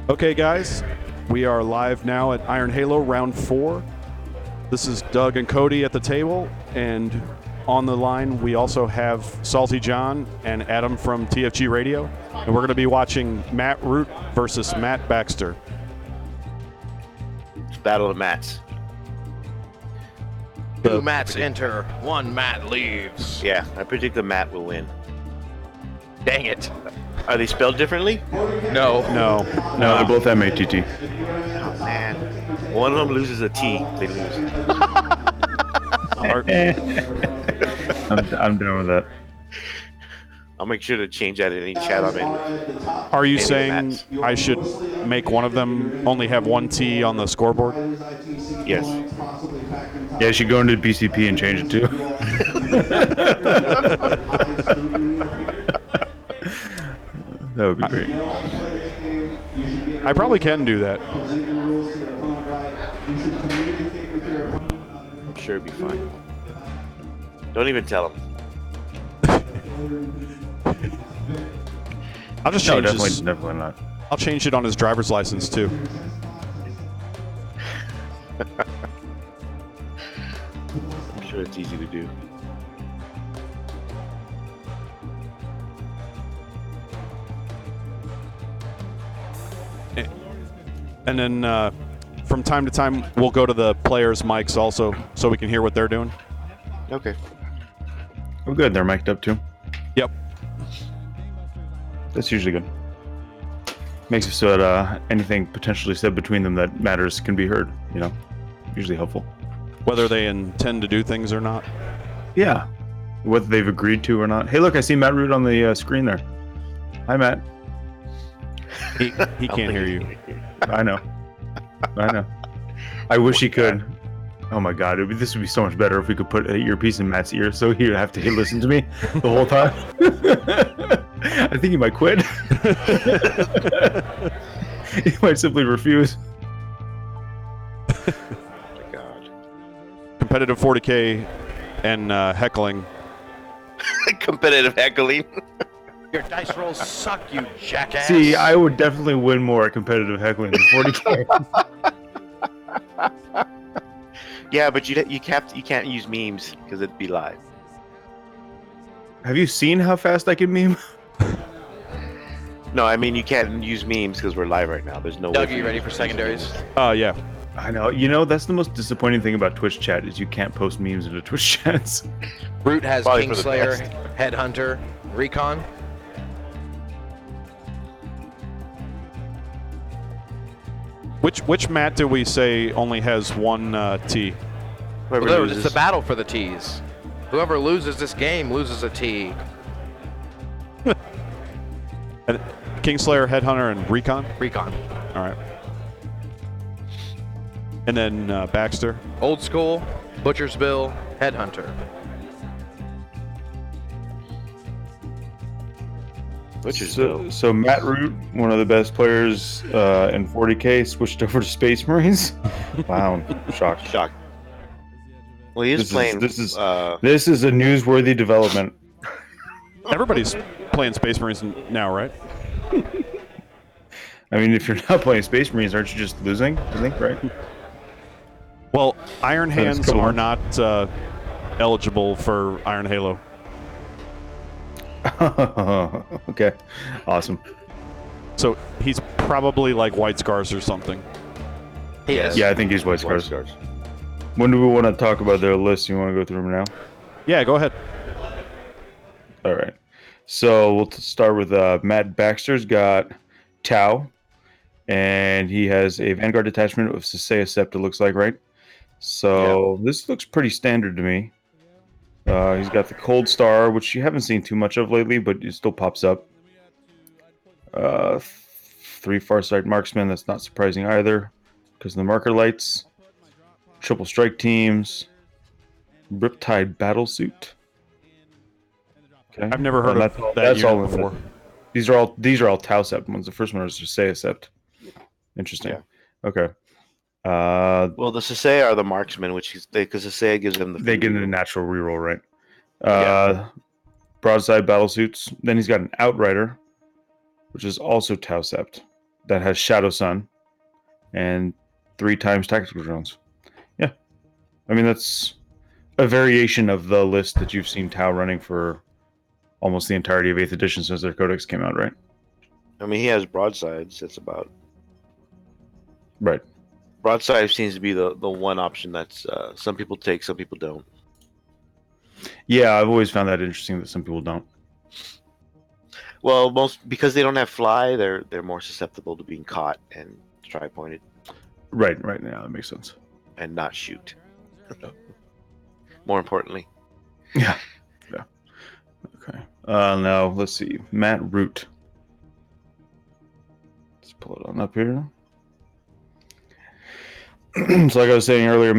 Okay, guys, we are live now at Iron Halo Round 4. This is Doug and Cody at the table, and on the line we also have Salty John and Adam from TFG Radio, and we're going to be watching Matt Root versus Matt Baxter. It's Battle of Mats. Two Mats enter, one Matt leaves. Yeah, I predict the Matt will win. Dang it. Are they spelled differently? No. No, No, they're both MATT. Oh, man. One of them loses a T. They lose. I'm done with that. I'll make sure to change that in any chat I'm in. Are you Maybe saying Matt's. I should make one of them only have one T on the scoreboard? Yes. Yeah, you should go into BCP and change it too. That would be great. I probably can do that. I'm sure it'll be fine. Don't even tell them. I'll just No, change his, definitely not. I'll change it on his driver's license too. I'm sure it's easy to do. And then from time to time, we'll go to the players' mics also, so we can hear what they're doing. Okay. Oh, good. They're mic'd up too. Yep. That's usually good. Makes it so that anything potentially said between them that matters can be heard. You know, usually helpful. Whether they intend to do things or not. Yeah. Whether they've agreed to or not. Hey, look, I see Matt Root on the screen there. Hi, Matt. He can't hear you. I know. I wish he could. Oh my god, this would be so much better if we could put an earpiece in Matt's ear so he'd have to listen to me the whole time. I think he might quit. He might simply refuse. Oh my God. Competitive 40K and heckling. Competitive heckling. Your dice rolls suck, you jackass. See, I would definitely win more at competitive heckling than 40K. Yeah, but you can't use memes because it'd be live. Have you seen how fast I can meme? No, I mean you can't use memes because we're live right now. There's no Doug, way. are you ready for secondaries? Yeah. I know. You know, that's the most disappointing thing about Twitch chat is you can't post memes into Twitch chats. Root has Probably for the Kingslayer, best. Headhunter, Recon. Which Matt do we say only has one T? Whoever Well, loses. it's a battle for the T's. Whoever loses this game loses a T. And Kingslayer, Headhunter, and Recon? Recon. All right. And then Baxter. Old School, Butcher's Bill, Headhunter. Which is dope. So Matt Root, one of the best players in 40K, switched over to Space Marines. Wow, shocked. Shock. Well, he is playing. This is a newsworthy development. Everybody's playing Space Marines now, right? I mean, if you're not playing Space Marines, aren't you just losing? I think, right? Well, Iron Hands come are on. not eligible for Iron Halo. Okay, awesome. So he's probably like White Scars or something. He is. Yeah, I think he's White Scars. When do we want to talk about their list? You want to go through them now? Yeah, go ahead. All right. So we'll start with Matt Baxter's got Tau, and he has a Vanguard detachment of Sasea Sept, it looks like, right? So this looks pretty standard to me. He's got the Cold Star, which you haven't seen too much of lately, but it still pops up. 3 Farsight Marksmen, that's not surprising either, because of the marker lights. Triple Strike Teams. Riptide Battlesuit. Okay. I've never heard That's of all- that that's all unit in before. These are all Tau Sept ones. The first one is Sasea Sept. Interesting. Yeah. Okay. Well, the Sasea are the marksmen, which is because Sasea gives them the. They get a natural reroll, right? Broadside Battlesuits. Then he's got an Outrider, which is also Tau Sept. that has Shadow Sun, and 3 times tactical drones. Yeah, I mean that's a variation of the list that you've seen Tau running for almost the entirety of 8th edition since their codex came out, right? I mean, he has broadsides. That's about. Right. Broadside seems to be the one option that's some people take, some people don't. Yeah, I've always found that interesting that some people don't. Well, most because they don't have fly, they're more susceptible to being caught and tri-pointed Right. Yeah, that makes sense. and not shoot. More importantly, Yeah. Okay. Now let's see. Matt Root. Let's pull it on up here. So like I was saying earlier,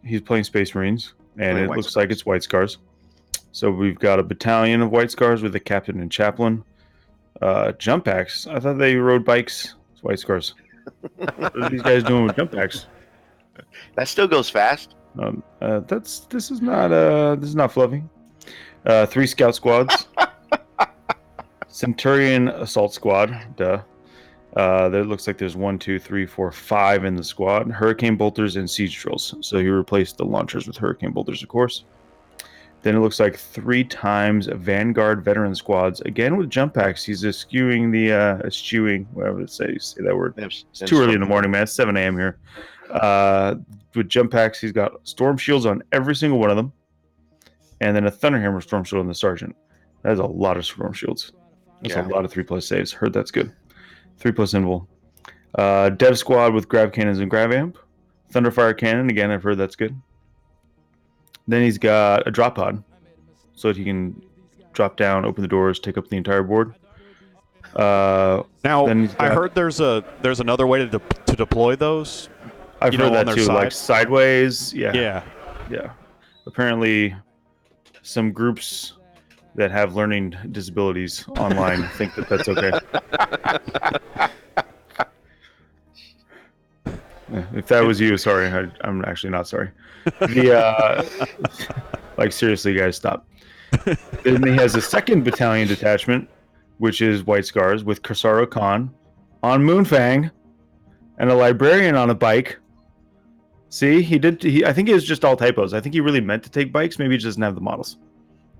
he's playing Space Marines, and it looks like it's White Scars. So we've got a battalion of White Scars with a captain and chaplain. Jump packs. I thought they rode bikes. It's White Scars. What are these guys doing with jump packs? that still goes fast. This is not fluffy. 3 scout squads. Centurion assault squad. Duh. There looks like there's 1, 2, 3, 4, 5 in the squad. Hurricane bolters and siege drills. So he replaced the launchers with hurricane bolters, of course. Then it looks like 3 times Vanguard veteran squads. Again with jump packs. He's eschewing whatever it says. Say that word. It's too early in the morning, man. It's 7 a.m. here. With jump packs, he's got storm shields on every single one of them. And then a Thunderhammer storm shield on the sergeant. That is a lot of storm shields. That's a lot of 3+ saves. Heard that's good. 3+ invul. Dev squad with grav cannons and grav amp. Thunderfire cannon. Again, I've heard that's good. Then he's got a drop pod, so that he can drop down, open the doors, take up the entire board. Now, I heard there's another way to deploy those. I've heard that too, like sideways. Yeah. Apparently, some groups that have learning disabilities online think that that's okay. If that was you, sorry. I'm actually not sorry. Like seriously, guys, stop. Then he has a 2nd battalion detachment, which is White Scars with Kursaro Khan on Moonfang and a librarian on a bike. See, I think it was just all typos. I think he really meant to take bikes. Maybe he just doesn't have the models.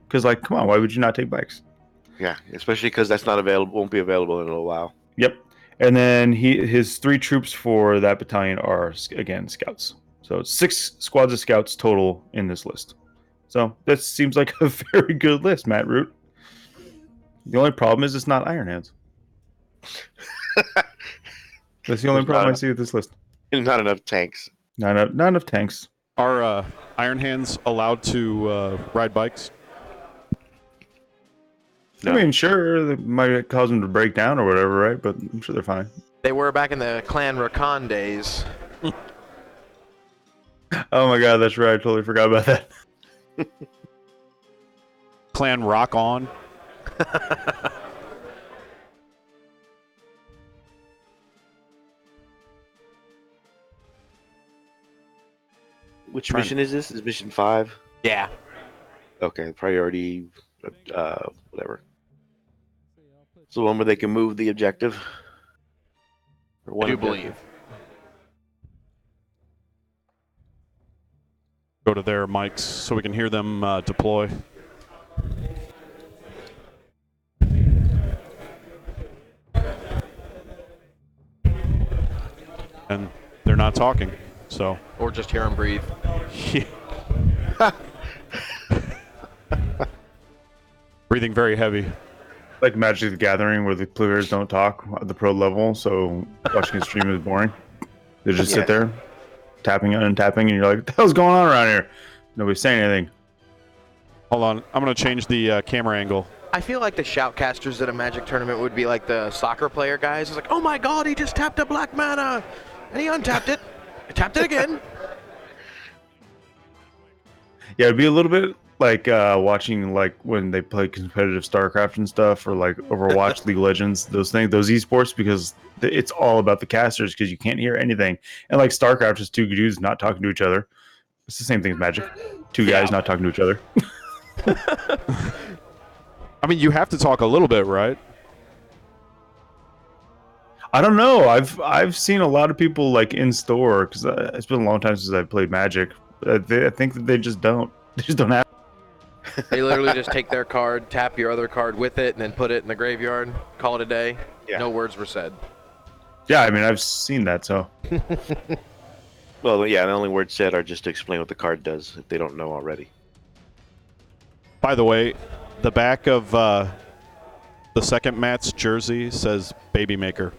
Because, like, come on, why would you not take bikes? Yeah, especially because that's not available. Won't be available in a little while. Yep. And then his 3 troops for that battalion are, again, scouts. So 6 squads of scouts total in this list. So that seems like a very good list, Matt Root. The only problem is it's not Iron Hands. That's the only problem I see with this list. Not enough tanks. Not enough tanks. Are Iron Hands allowed to ride bikes? No. I mean, sure, that might cause them to break down or whatever, right? But I'm sure they're fine. They were back in the Clan Rakan days. Oh my god, that's right. I totally forgot about that. Clan Rock On. Which mission is this? Is mission 5? Yeah. Okay, priority, whatever. So one where they can move the objective. I do believe. Go to their mics so we can hear them deploy. And they're not talking, so. Or just hear them breathe. Breathing very heavy. Like Magic the Gathering, where the players don't talk at the pro level, so watching a stream is boring. They just sit there, tapping and untapping, and you're like, what the hell's going on around here? Nobody's saying anything. Hold on, I'm going to change the camera angle. I feel like the shoutcasters at a Magic tournament would be like the soccer player guys. It's like, oh my god, he just tapped a black mana, and he untapped it. He tapped it again. Yeah, it'd be a little bit like watching like when they play competitive StarCraft and stuff, or like Overwatch, League of Legends, those esports, because it's all about the casters because you can't hear anything. And like StarCraft is 2 dudes not talking to each other. It's the same thing as Magic. 2 guys not talking to each other. I mean, you have to talk a little bit, right? I don't know. I've seen a lot of people like in store because it's been a long time since I've played Magic. I think that they just don't. They just don't have. They literally just take their card, tap your other card with it, and then put it in the graveyard. Call it a day. Yeah. No words were said. Yeah, I mean I've seen that. So Well, yeah, the only words said are just to explain what the card does if they don't know already. By the way, the back of the second Matt's jersey says Baby Maker.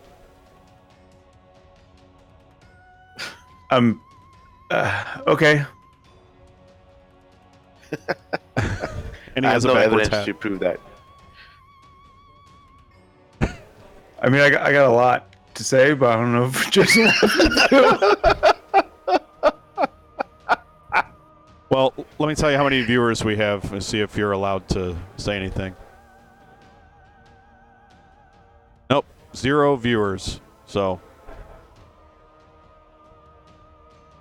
okay. And he I has have a no backwards evidence hat. to prove that. I mean I got a lot to say, but I don't know if Jason wants to. Well, let me tell you how many viewers we have and see if you're allowed to say anything. Nope, 0 viewers. So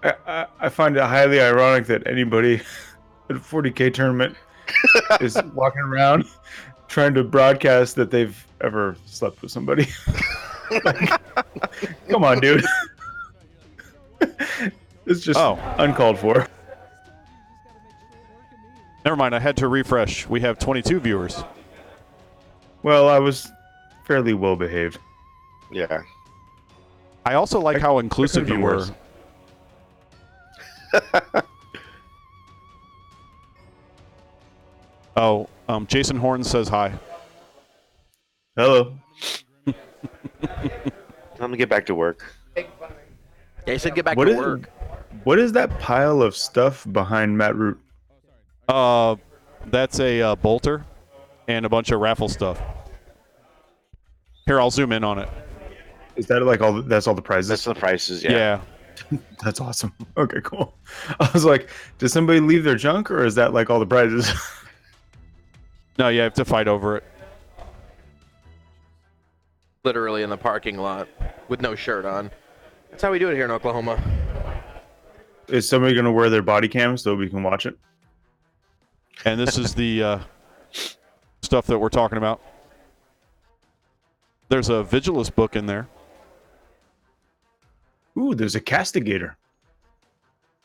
I find it highly ironic that anybody at a 40K tournament is walking around trying to broadcast that they've ever slept with somebody. Like, come on, dude. It's just uncalled for. never mind, I had to refresh. We have 22 viewers. Well, I was fairly well behaved. Yeah. I also like how inclusive could've you been were. worse. Oh, Jason Horn says hi. Hello. I'm gonna get back to work. They said get back What to is work. what is that pile of stuff behind Matt Root? That's a bolter and a bunch of raffle stuff. Here, I'll zoom in on it. Is that like that's all the prizes? That's the prices. Yeah. Yeah. That's awesome. Okay, cool. I was like, did somebody leave their junk, or is that like all the prizes? No, you have to fight over it. Literally in the parking lot with no shirt on. That's how we do it here in Oklahoma. Is somebody going to wear their body cam so we can watch it? And this is the stuff that we're talking about. There's a Vigilus book in there. Ooh, there's a castigator.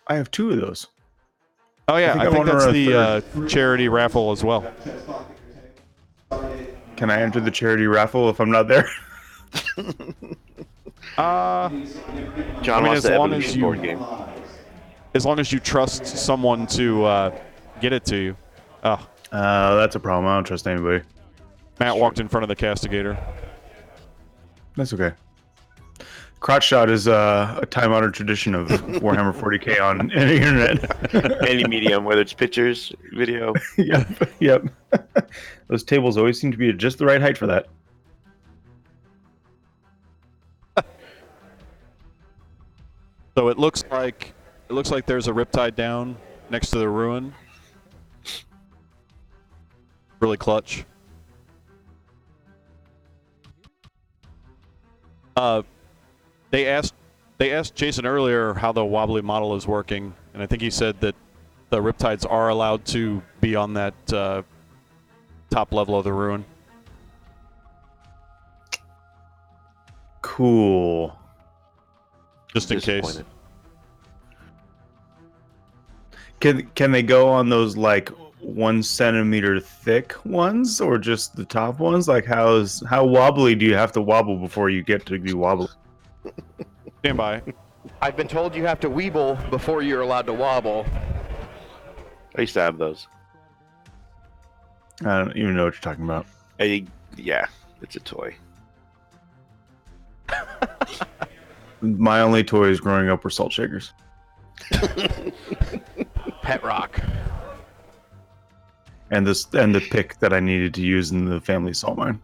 I have 2 of those. Oh, yeah, I think want to that's run a the charity raffle as well. Can I enter the charity raffle if I'm not there? John mean, wants as the long as Evolution you- board game. As long as you trust someone to get it to you. Oh, That's a problem. I don't trust anybody. Matt walked in front of the castigator. That's okay. Crotch shot is a time-honored tradition of Warhammer 40K on the internet. Any medium, whether it's pictures, video. Yep. Those tables always seem to be at just the right height for that. So it looks like there's a Riptide down next to the ruin. Really clutch. They asked Jason earlier how the wobbly model is working, and I think he said that the Riptides are allowed to be on that top level of the ruin. Cool. Just in case. Disappointed. Can they go on those like 1 centimeter thick ones, or just the top ones? Like how wobbly do you have to wobble before you get to be wobbly? Stand by. I've been told you have to weeble before you're allowed to wobble. I used to have those. I don't even know what you're talking about. Yeah, it's a toy. My only toys growing up were salt shakers. Pet rock. And the pick that I needed to use in the family salt mine.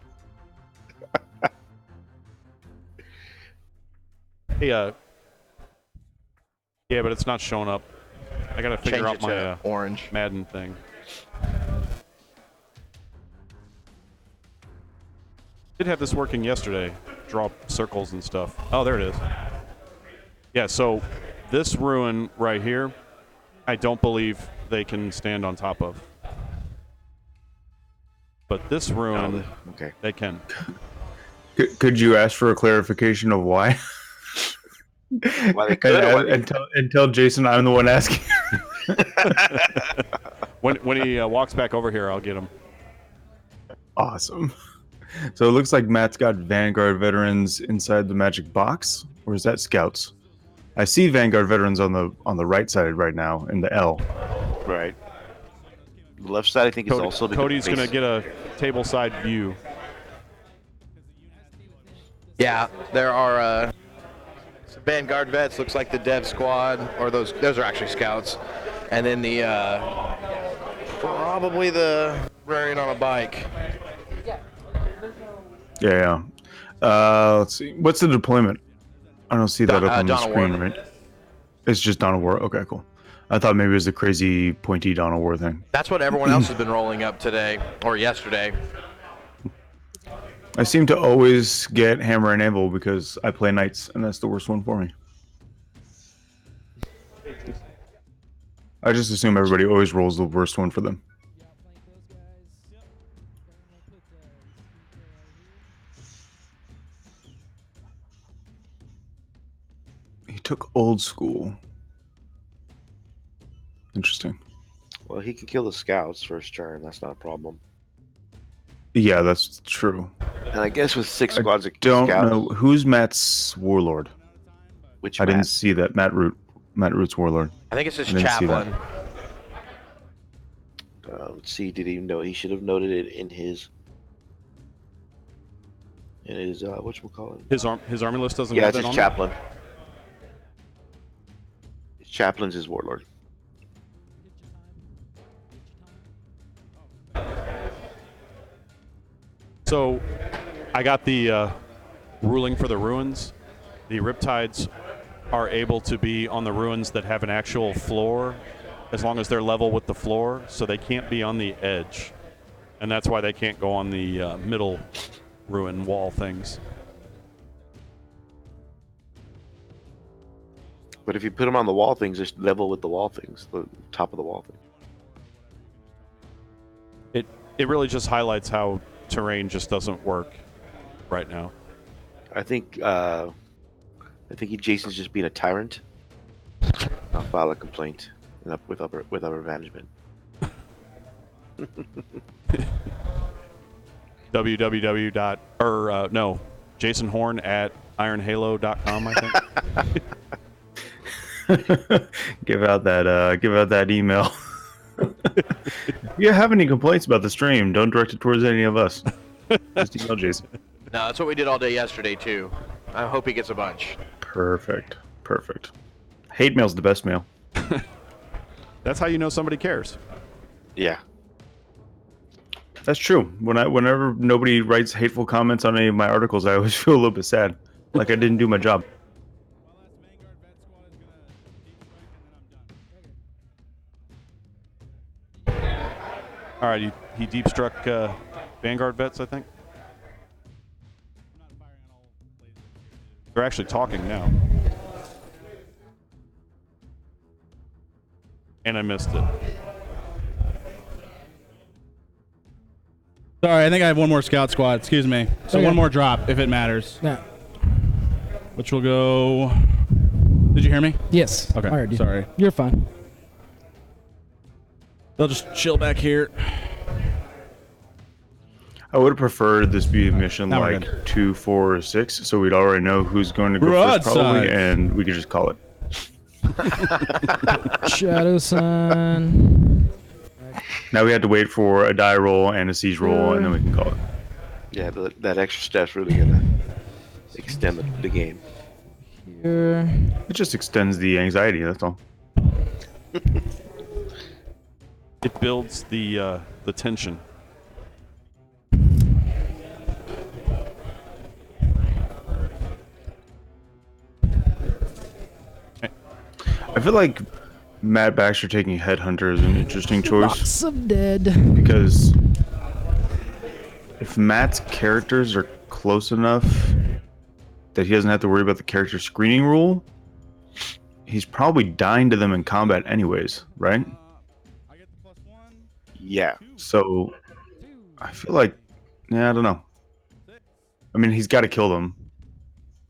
Hey, yeah, but it's not showing up. I gotta figure Change out it my to orange. Madden thing. Did have this working yesterday. Draw circles and stuff. Oh, there it is. Yeah, so this ruin right here, I don't believe they can stand on top of. But this ruin, Okay. they can. Could you ask for a clarification of why? Why they could, or why they- Until Jason, I'm the one asking. When he walks back over here, I'll get him. Awesome. So it looks like Matt's got Vanguard veterans inside the magic box, or is that scouts? I see Vanguard veterans on the right side right now in the L. Right. The left side, I think, is also because Cody's going to get a table side view. Yeah, there are some Vanguard vets. Looks like the Dev Squad, or those are actually scouts, and then the probably the Rarian on a bike. Yeah. Let's see. What's the deployment? I don't see that up on the Dawn of screen, War. right? It's just Dawn of War. Okay, cool. I thought maybe it was the crazy pointy Dawn of War thing. That's what everyone else has been rolling up today or yesterday. I seem to always get Hammer and Anvil because I play Knights, and that's the worst one for me. I just assume everybody always rolls the worst one for them. He took old school. Interesting. Well, he can kill the scouts first turn. That's not a problem. Yeah, that's true. And I guess with 6 squads of Don't scouts, know who's Matt's warlord. which I didn't Matt? see that. Matt Root's warlord. I think it's just I didn't see that. Chaplain. Let's see. Did he know? He should have noted it in his. Whatchamacallit? His army list doesn't Yeah, have it's that his on it? chaplain. His chaplain's his warlord. So, I got the ruling for the ruins. The Riptides are able to be on the ruins that have an actual floor as long as they're level with the floor, so they can't be on the edge. And that's why they can't go on the middle ruin wall things. But if you put them on the wall things, they're level with the wall things, the top of the wall thing. It really just highlights how terrain just doesn't work right now. I think Jason's just being a tyrant. I'll file a complaint with upper management. Jason Horn at ironhalo.com, I think. Give out that email. If you have any complaints about the stream, don't direct it towards any of us. Just email Jason. No, that's what we did all day yesterday too. I hope he gets a bunch. Perfect. Hate mail's the best mail. That's how you know somebody cares. Yeah. That's true. Whenever nobody writes hateful comments on any of my articles, I always feel a little bit sad, like I didn't do my job. All right, he deep struck Vanguard vets, I think. They're actually talking now. And I missed it. Sorry, I think I have one more scout squad. Excuse me. So Okay. one more drop, if it matters. Yeah. Which will go... Did you hear me? Yes. Okay, I heard you. sorry. You're fine. They'll just chill back here. I would have preferred this be a mission Now we're like good. 2, 4, or 6, so we'd already know who's going to go Broadside. first, probably, and we could just call it. Shadow Sun. Now we have to wait for a die roll and a siege roll, and then we can call it. Yeah, that extra step's really gonna extend the game. Here. It just extends the anxiety, that's all. It builds the tension. I feel like Matt Baxter taking Headhunter is an interesting choice, Lots of dead. because if Matt's characters are close enough that he doesn't have to worry about the character screening rule, he's probably dying to them in combat anyways, right? Yeah. So I feel like, yeah, I don't know. I mean, he's got to kill them,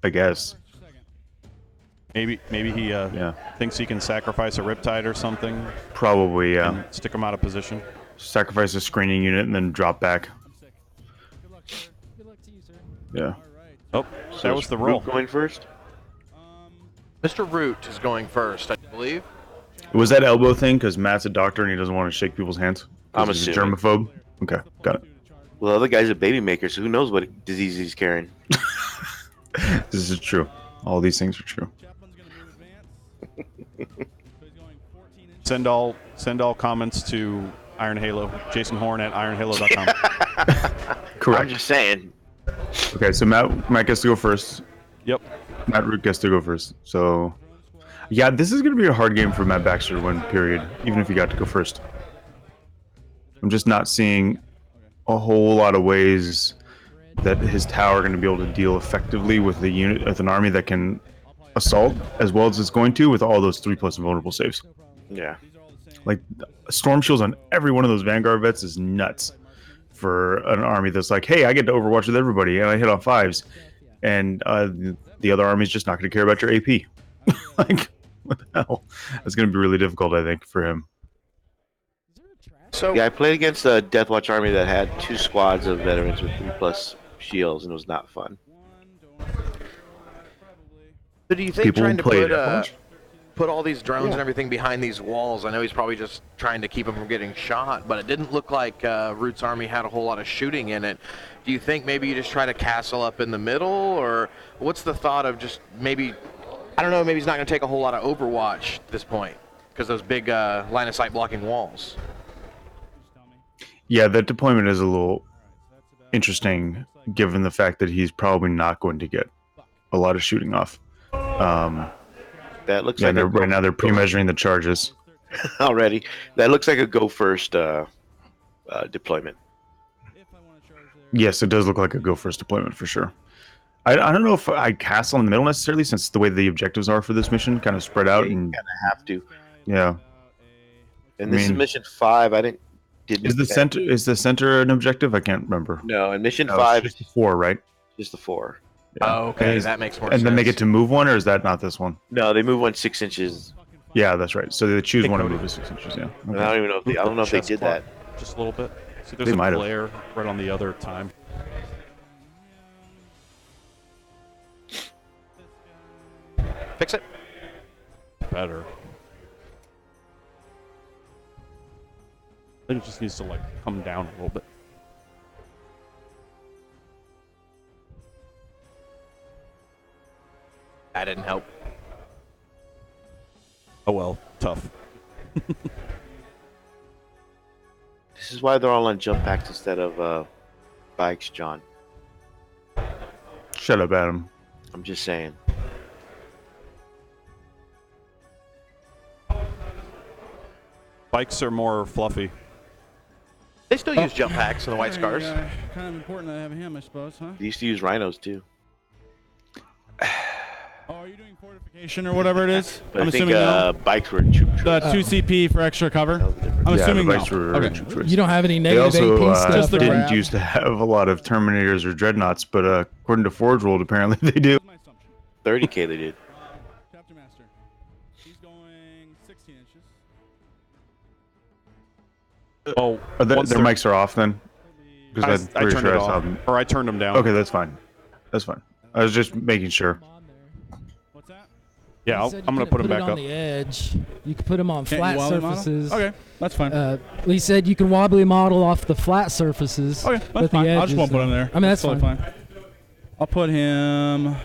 I guess. Maybe he Yeah, thinks he can sacrifice a Riptide or something probably. Yeah, and stick him out of position. sacrifice a screening unit and then drop back. Good luck, sir. Good luck to you, sir. Yeah. Oh, So that was is the roll. Root going first? Mr. Root is going first, I believe. Was that elbow thing because Matt's a doctor and he doesn't want to shake people's hands? 'Cause I'm he's a assuming. germaphobe. Okay, got it. Well, the other guy's a baby maker, so who knows what disease he's carrying? This is true. All these things are true. Send all comments to Iron Halo. Jason Horn at ironhalo.com. Correct. I'm just saying. Okay, so Matt gets to go first. Yep. Matt Root gets to go first. So, yeah, this is going to be a hard game for Matt Baxter to win, period, even if he got to go first. I'm just not seeing a whole lot of ways that his tower are going to be able to deal effectively with the unit, with an army that can assault as well as it's going to with all those 3+ invulnerable saves. Yeah. Like, storm shields on every one of those Vanguard vets is nuts for an army that's like, hey, I get to Overwatch with everybody and I hit on 5s. And the other army's just not going to care about your AP. Like, what the hell? That's going to be really difficult, I think, for him. So Yeah, I played against a Deathwatch army that had 2 squads of veterans with 3+ shields, and it was not fun. So do you think People trying to play put Deathwatch? put all these drones and everything behind these walls? I know he's probably just trying to keep them from getting shot, but it didn't look like Root's army had a whole lot of shooting in it. Do you think maybe you just try to castle up in the middle, or what's the thought of just maybe? I don't know. Maybe he's not going to take a whole lot of Overwatch at this point because those big line of sight blocking walls. Yeah, that deployment is a little interesting, given the fact that he's probably not going to get a lot of shooting off. That looks Yeah, like right now they're pre-measuring the charges. already. That looks like a go first deployment. Yes, it does look like a go first deployment for sure. I don't know if I castle in the middle necessarily, since the way the objectives are for this mission kind of spread out. Yeah, you And kind of have to. yeah, And I this is mean- mission 5. I didn't. is the center an objective? I can't remember. No, and mission No, 5 it's is just 4, right? just the 4. Oh, okay, And- that makes more And sense. then they get to move one, or is that not this one? No, they move 1 6 inches. Yeah, that's right. So they choose Hey, one and Cody. move it 6 inches. Yeah. And Okay. I don't even know if they, I don't know if they Chest did clock that. just a little bit. See, there's They a might have. flare right on the other time. Fix it. Better. I think it just needs to like come down a little bit. That didn't help. Oh well, tough. This is why they're all on jump packs instead of bikes, John. Shut up, Adam. I'm just saying. Bikes are more fluffy. They still use jump packs in the White Scars. Kind of important to have him, I suppose, huh? They used to use rhinos too. Oh, are you doing fortification or whatever it is? But I'm I think assuming no. bikes were troop The troops. 2 CP for extra cover. That was the difference. I'm assuming the no. bikes were Okay. troop choice. You don't have any They negative also AP stuff. Just the to didn't grab? used to have a lot of Terminators or Dreadnoughts, but according to Forge World, apparently they do. That's my assumption. 30K they did. Chapter Master. He's going 16 inches. Oh, Their once they're- mics are off then? Because I I'm pretty turned sure it I saw off, them. or I turned them down. Okay, that's fine. That's fine. I was just making sure. On there. What's that? Yeah, He said I'm you gonna couldn't put them back it on up. the edge. You could put them on Can't flat you wobbly model? surfaces. Okay, that's fine. He said you can wobbly model off the flat surfaces. Okay, but that's the fine. I edges just won't put him don't. there. I mean, that's totally fine. I'll put him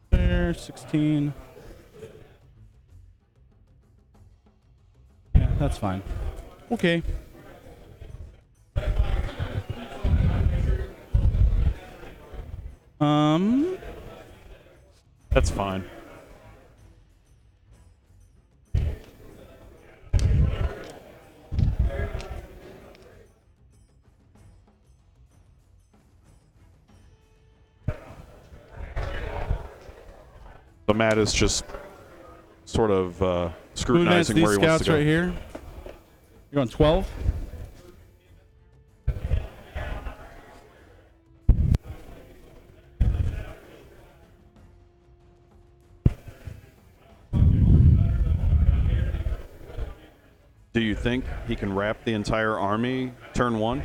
there. 16. Yeah, that's fine. Okay. That's fine. So Matt is just sort of Who advanced scrutinizing these where he wants scouts to go. right here? You're going 12? Do you think he can wrap the entire army turn 1?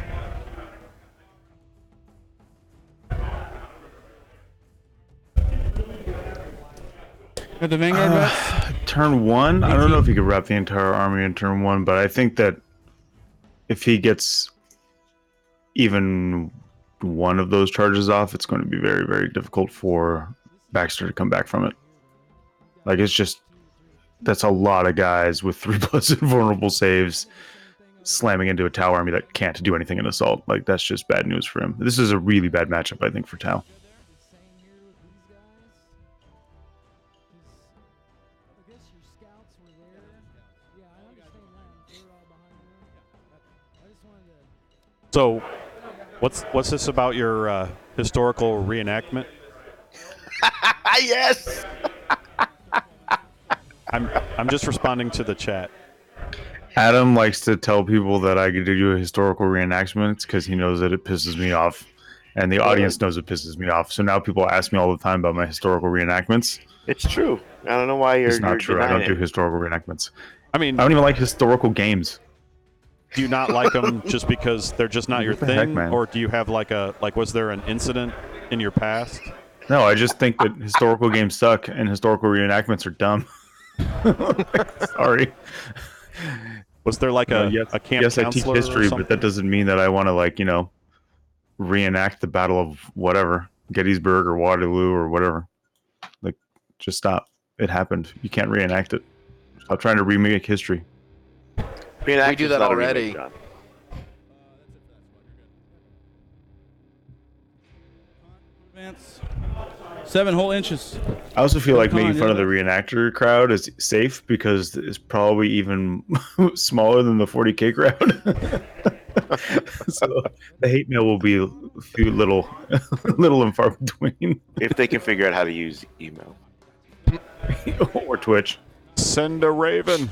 Got the Vanguard vets. Turn 1? I don't know if he could wrap the entire army in turn 1, but I think that if he gets even one of those charges off, it's going to be very, very difficult for Baxter to come back from it. Like, it's just, that's a lot of guys with 3+ invulnerable saves slamming into a Tau army that can't do anything in assault. Like, that's just bad news for him. This is a really bad matchup, I think, for Tau. So, what's this about your historical reenactment? Yes. I'm just responding to the chat. Adam likes to tell people that I get to do historical reenactments because he knows that it pisses me off, and the audience knows it pisses me off. So now people ask me all the time about my historical reenactments. It's true. I don't know why you're. It's not you're true. I don't denying do historical reenactments. I mean, I don't even like historical games. do you not like them just because they're just not your What the heck, thing, man? or do you have like was there an incident in your past? No, I just think that historical games suck and historical reenactments are dumb. Sorry. Was there like a camp yes, I teach counselor or history, something? but that doesn't mean that I want to, reenact the Battle of whatever, Gettysburg or Waterloo or whatever. Like, just stop. It happened. You can't reenact it. Stop trying to remake history. We do that already. Advance. 7 whole inches. I also feel like Come making on, fun of the yeah. reenactor crowd is safe because it's probably even smaller than the 40K crowd. So the hate mail will be little and far between. If they can figure out how to use email. Or Twitch. Send a raven.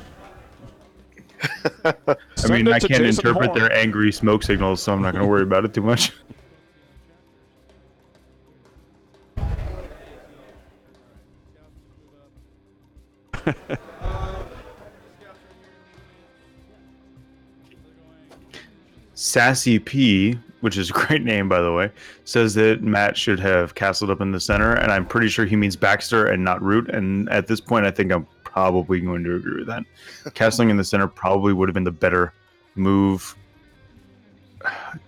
I Send mean, it I to can't Jason interpret Horn. their angry smoke signals, so I'm not going to worry about it too much. Sassy P, which is a great name, by the way, says that Matt should have castled up in the center, and I'm pretty sure he means Baxter and not Root. And at this point, I think I'm probably going to agree with that. Castling in the center probably would have been the better move,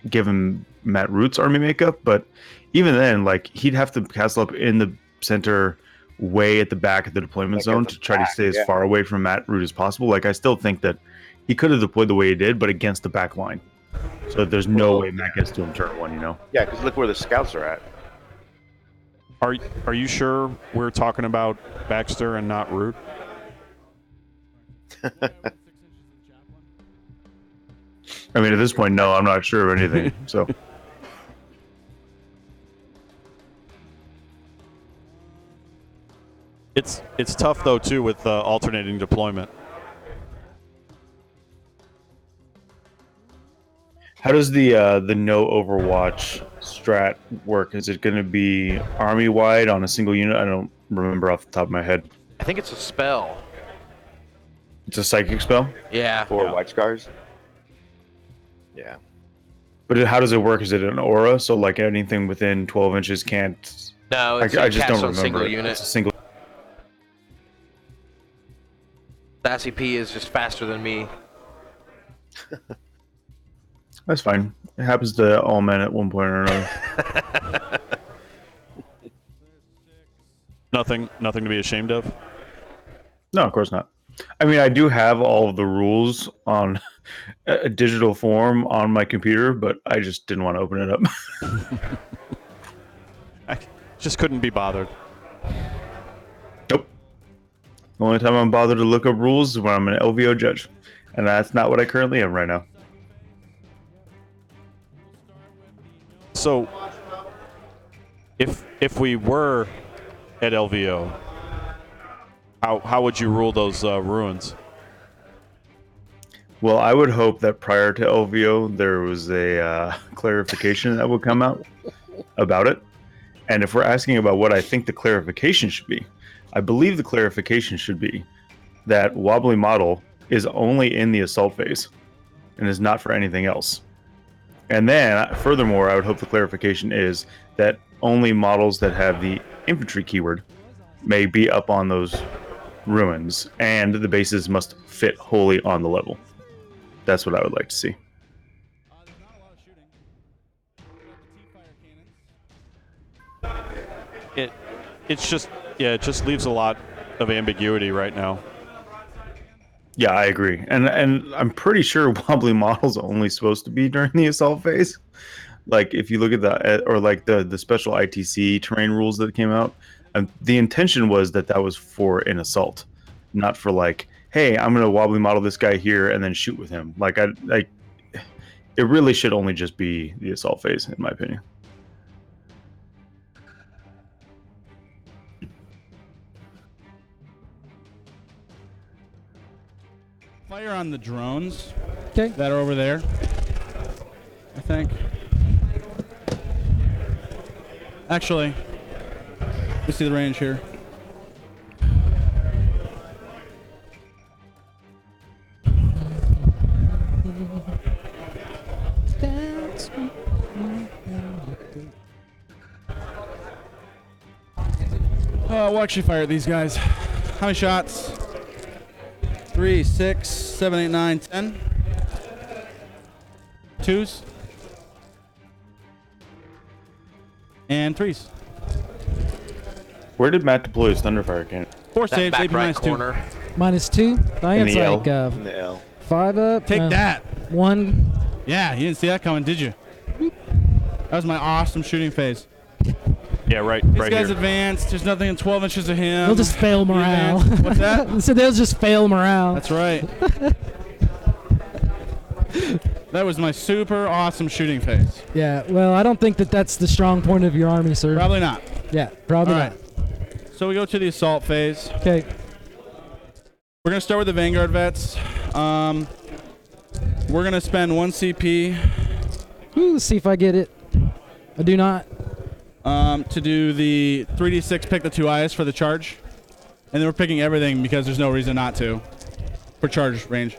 given Matt Root's army makeup. But even then, like, he'd have to castle up in the center, way at the back of the deployment zone to try to stay as far away from Matt Root as possible. Like, I still think that he could have deployed the way he did, but against the back line. So there's no way Matt gets to him turn 1, Yeah, because look where the scouts are at. Are you sure we're talking about Baxter and not Root? I mean, at this point, no, I'm not sure of anything. So it's tough though too with alternating deployment. how does the no Overwatch strat work? Is it going to be army wide on a single unit? I don't remember off the top of my head. I think it's a spell. It's a psychic spell. Yeah. For White Scars. Yeah. But how does it work? Is it an aura? So like anything within 12 inches can't. No, it's I just cast don't on remember. single it. unit. It's a single. Sassy P is just faster than me. That's fine. It happens to all men at one point or another. Nothing to be ashamed of. No, of course not. I mean, I do have all of the rules on a digital form on my computer, but I just didn't want to open it up. I just couldn't be bothered. Nope. The only time I'm bothered to look up rules is when I'm an LVO judge, and that's not what I currently am right now. So, if we were at LVO, how would you rule those ruins? Well, I would hope that prior to LVO, there was a clarification that would come out about it. And if we're asking about what I think the clarification should be, I believe the clarification should be that wobbly model is only in the assault phase and is not for anything else. And then, furthermore, I would hope the clarification is that only models that have the infantry keyword may be up on those ruins, and the bases must fit wholly on the level. That's what I would like to see. It just leaves a lot of ambiguity right now. Yeah, I agree, and I'm pretty sure wobbly models are only supposed to be during the assault phase. Like if you look at the special ITC terrain rules that came out, the intention was that was for an assault, not for like, hey, I'm gonna wobbly model this guy here and then shoot with him. It really should only just be the assault phase, in my opinion. Fire on the drones. Okay. That are over there. I think. Actually, let's see the range here. We'll actually fire at these guys. How many shots? 3, 6, 7, 8, 9, 10. Twos. And threes. Where did Matt deploy his Thunderfire cannon? 4 That saves, back AP right -2. corner. -2. I In think the it's L. like In the L. 5 up. Take that. 1. Yeah, you didn't see that coming, did you? That was my awesome shooting phase. Yeah, right These right guys here. advanced. There's nothing in 12 inches of him. They'll just fail He morale. advanced. What's that? So they'll just fail morale. That's right. That was my super awesome shooting phase. Yeah, well, I don't think that's the strong point of your army, sir. Probably not. Yeah, probably All not. right. So we go to the assault phase. Okay. We're going to start with the Vanguard vets. We're going to spend 1 CP Ooh, let's see if I get it. I do not. to do the 3d6 pick the 2 highest for the charge. And then we're picking everything because there's no reason not to for charge range.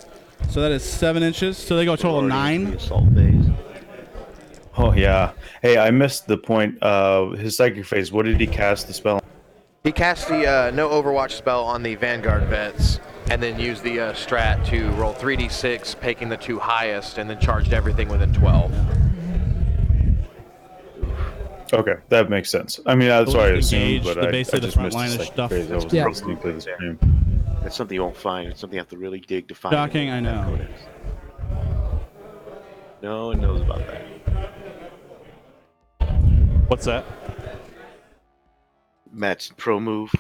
So that is 7 inches. So they go a total of Already into 9. the assault phase. Oh yeah. Hey, I missed the point. His psychic phase. What did he cast the spell? He cast the no Overwatch spell on the Vanguard vets, and then used the strat to roll 3d6, picking the 2 highest, and then charged everything within 12. Okay, that makes sense. I mean, that's what I assumed, Engage but the I basically the just front missed line the of psychic stuff. phase. That was Yeah. basically the same. That's something you won't find. It's something you have to really dig to find. Shocking, I know. No one knows about that. What's that? Matt's pro move.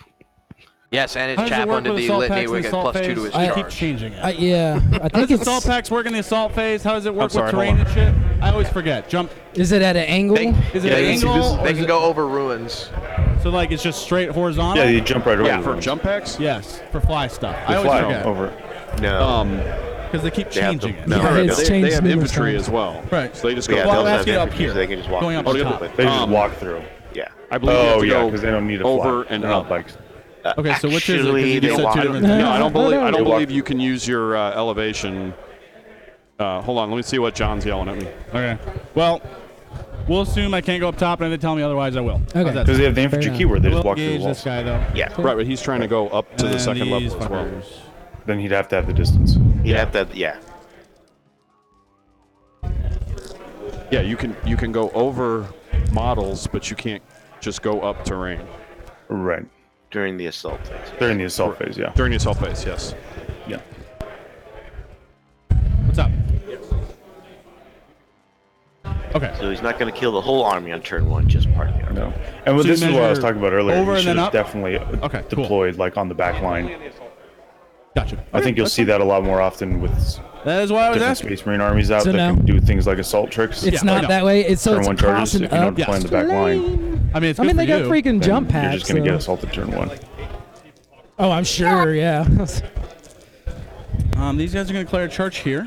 Yes, and How his does it work chaplain did with the assault litany packs in would the get assault +2 to phase? his I charge. keep changing it. Yeah, I How think does it's. assault packs work in the assault phase? How does it work sorry, with hold terrain on. and shit? I always forget. Jump. Is it at an angle? They, Is it Yeah, an you see angle? this- or they is can it- go over ruins. So like it's just straight horizontal? Yeah, you jump right over. Yeah, the for ones. jump packs? Yes, for fly stuff. I The always fly forget. over. No. Because they keep They have to- changing it. no. Yeah, Correct. it's They changed have numerous infantry times. as well. Right. So they just But go. yeah, Well, those I'm have asking up infantry, here. so they can just walk Going up through to the top. open. They just Um, walk through. Yeah. I believe you have Oh to yeah, go because they don't need a over fly. and They're not up. bikes. Okay, so which is it? 'Cause Actually, you they just said walk- 2 different No, things. No, I don't believe. I don't They walk- believe you can use your elevation. Hold on, let me see what John's yelling at me. Okay. Well, we'll assume I can't go up top, and if they tell me otherwise, I will. Okay. How's that Because they have the Fair infantry enough. keyword. They We'll just walk through the engage walls. this guy though. Yeah. Right, but he's trying to go up to the And second level these as well. fuckers. Then he'd have to have the distance. You'd have to, yeah. Yeah, you can go over models, but you can't just go up terrain Right. During the assault phase. They're in the assault phase. Yeah. during the assault phase. Yes. Yeah. What's up? Okay. So he's not going to kill the whole army on turn 1, just part of the army. No. And So this you is what I was measure talking about earlier. over You and should then have up? definitely Okay, cool. deployed like on the back line. Gotcha. I think you'll see that a lot more often with That is why I was different asking. Space Marine armies out So that no. can do things like assault tricks. It's Yeah, I not know. that way. It's so turn it's one charges crossing if you don't up. deploy in the back line. I mean, it's I mean, good they for got you. freaking Then jump you're packs. just gonna get so- assaulted turn 1. Oh, I'm sure. Yeah. These guys are going to clear a charge here.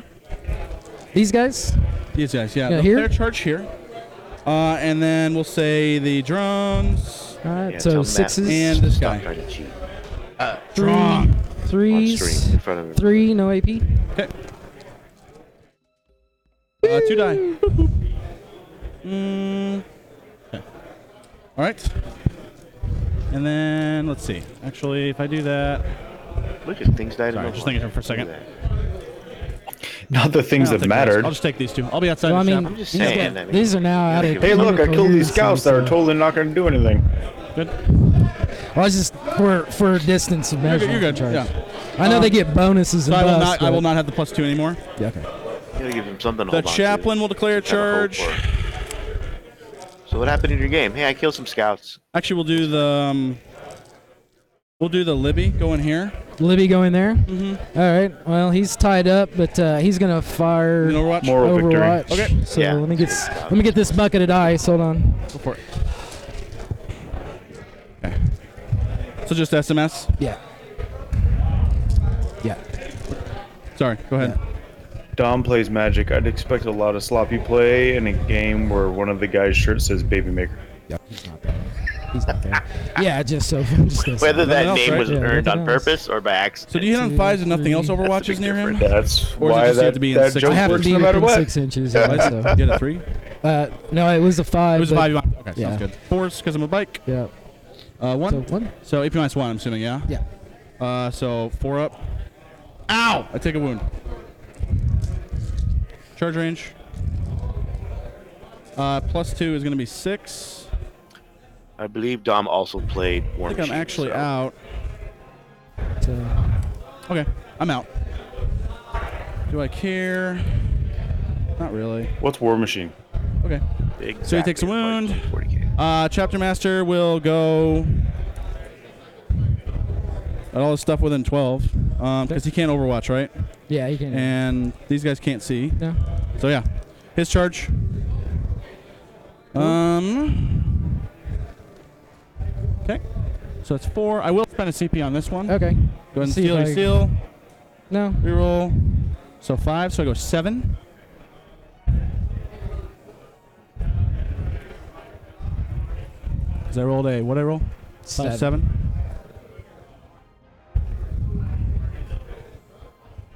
These guys. These guys, yeah. Yeah, They'll here? clear a charge here. And then we'll say the drones All right. Yeah, so tell Matt. 6s. and this Stop guy. trying to cheat. Strong. threes. in front of him. 3, no AP. Okay. 2 die. Okay. All right. And then let's see. Actually, if I do that, Look at things died. sorry, just thinking for a second. Not the things I'll that take mattered. those. I'll just take these two. I'll be outside Well, the I shop. mean, I'm just these saying, got- I mean, these are now out of. Hey, Hey, look! I killed these scouts that are coherency, totally not going to do anything. Good. Well, it's just for distance of You're measurement. good. You're good. charge. Yeah. I know they get bonuses So and I will buffs, not. I will but- not have the +2 anymore. Yeah, okay. You gotta give him something to The hold on to. chaplain will declare a Have a hope charge. for. So what happened in your game? Hey, I killed some scouts. Actually, we'll do the. We'll do the Libby. Go in here. Libby going there. Mm-hmm. All right. Well, he's tied up, but he's gonna fire In Overwatch. Moral victory. Overwatch. Okay. So Yeah. let me get this bucket of dice. Hold on. Go for it. Okay. So just SMS. Yeah. Yeah. Sorry. Go ahead. Dom plays Magic. I'd expect a lot of sloppy play in a game where one of the guys' shirt says Baby Maker. Yep. He's not there. He's not there. Yeah. Just so. Just this. Whether that else, name right? was Yeah, earned nothing on else. purpose or by accident. So do you hit on 5s and nothing else Overwatch is big near him? difference. That's Or does it why just have that, to be in that 6 joke I have to works be no matter within what. 6 inches. What? Yeah, so. Get a 3. No, it was a 5. It was a but- 5. You want? Okay. Yeah. Sounds good. 4s because I'm a bike. Yeah. 1. So 1. So AP minus 1. I'm assuming. Yeah. Yeah. So 4 up. Ow! I take a wound. Charge range. +2 is going to be 6. I believe Dom also played War I think I'm Machine, actually so- out. So, Okay, I'm out. Do I care? Not really. What's War Machine? Okay. Exactly. So he takes a wound. 40K. Chapter Master will go at all the stuff within 12, because he can't Overwatch, right? yeah, you can. And these guys can't see. No. So yeah, his charge. Okay. So it's 4. I will spend a CP on this one. Okay. Go ahead and See steal if your I- steal. No. Reroll. So 5. So I go 7. Because I rolled a what I roll? 7.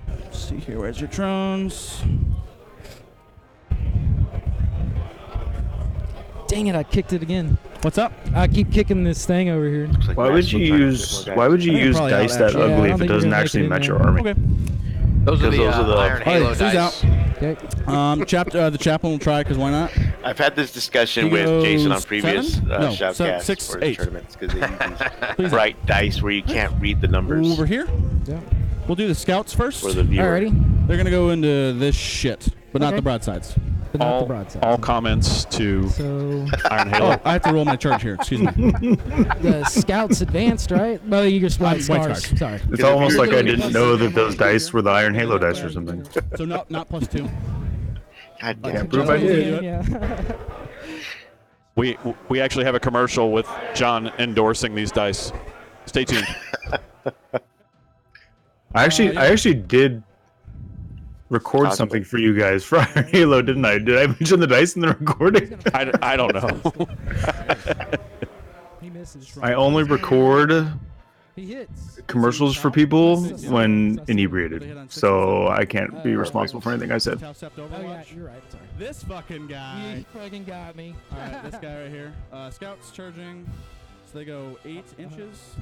Let's see here. Where's your drones? Dang it! I kicked it again. What's up? I keep kicking this thing over here. Looks like Why would Max you was trying to use? get more Why guys. would you I think use probably dice out, that actually. Yeah, I ugly don't if it think you're doesn't gonna make actually it in match there. your army? Okay. Those are Because the, those are the- Iron Oh, Halo he's dice. out. Okay. The chaplain will try because why not? I've had this discussion He with Jason on goes previous 7? No, shoutcasts 6, for 8. tournaments because they use Please. these bright dice where you can't read the numbers Over here. Yeah. We'll do the scouts first. for the viewer. Alrighty. They're gonna go into this shit, but not Okay. the broadsides. But not the broadside. All comments to So Iron Halo. Oh, I have to roll my charge here. Excuse me. the scouts advanced, right? Oh, you just white White scars. scars. Sorry. It's almost like I didn't know that those dice were the Iron Halo dice or something. So not +2. God damn. Can't prove I did. Yeah. We actually have a commercial with John endorsing these dice. Stay tuned. I actually did record Possibly. something for you guys for Iron Halo, didn't I? Did I mention the dice in the recording? I don't know. He misses. I only record He hits. commercials for people when inebriated, so I can't be responsible for anything I said. How Sept Oh yeah, Overwatch. you're right. Sorry. This fucking You guy. fucking got me. All right, this guy right here. Scouts charging. So they go 8 inches.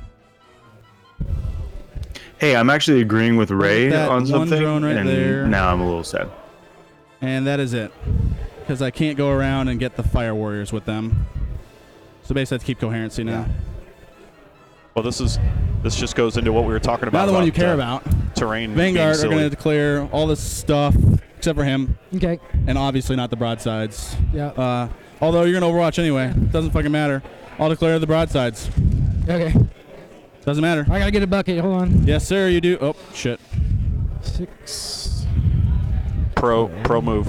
Hey, I'm actually agreeing with Ray that on one something, drone right and there. now I'm a little sad. And that is it. Because I can't go around and get the fire warriors with them. So basically I have to keep coherency now. Well, this just goes into what we were talking about. Now the one you care about terrain. Vanguard being are going to silly. declare all this stuff, except for him, Okay. and obviously not the broadsides. Yeah. Although you're going to Overwatch anyway. Doesn't fucking matter. I'll declare the broadsides. Okay. Doesn't matter. I gotta get a bucket. Hold on. Yes, sir, you do. Oh, shit. 6. pro move.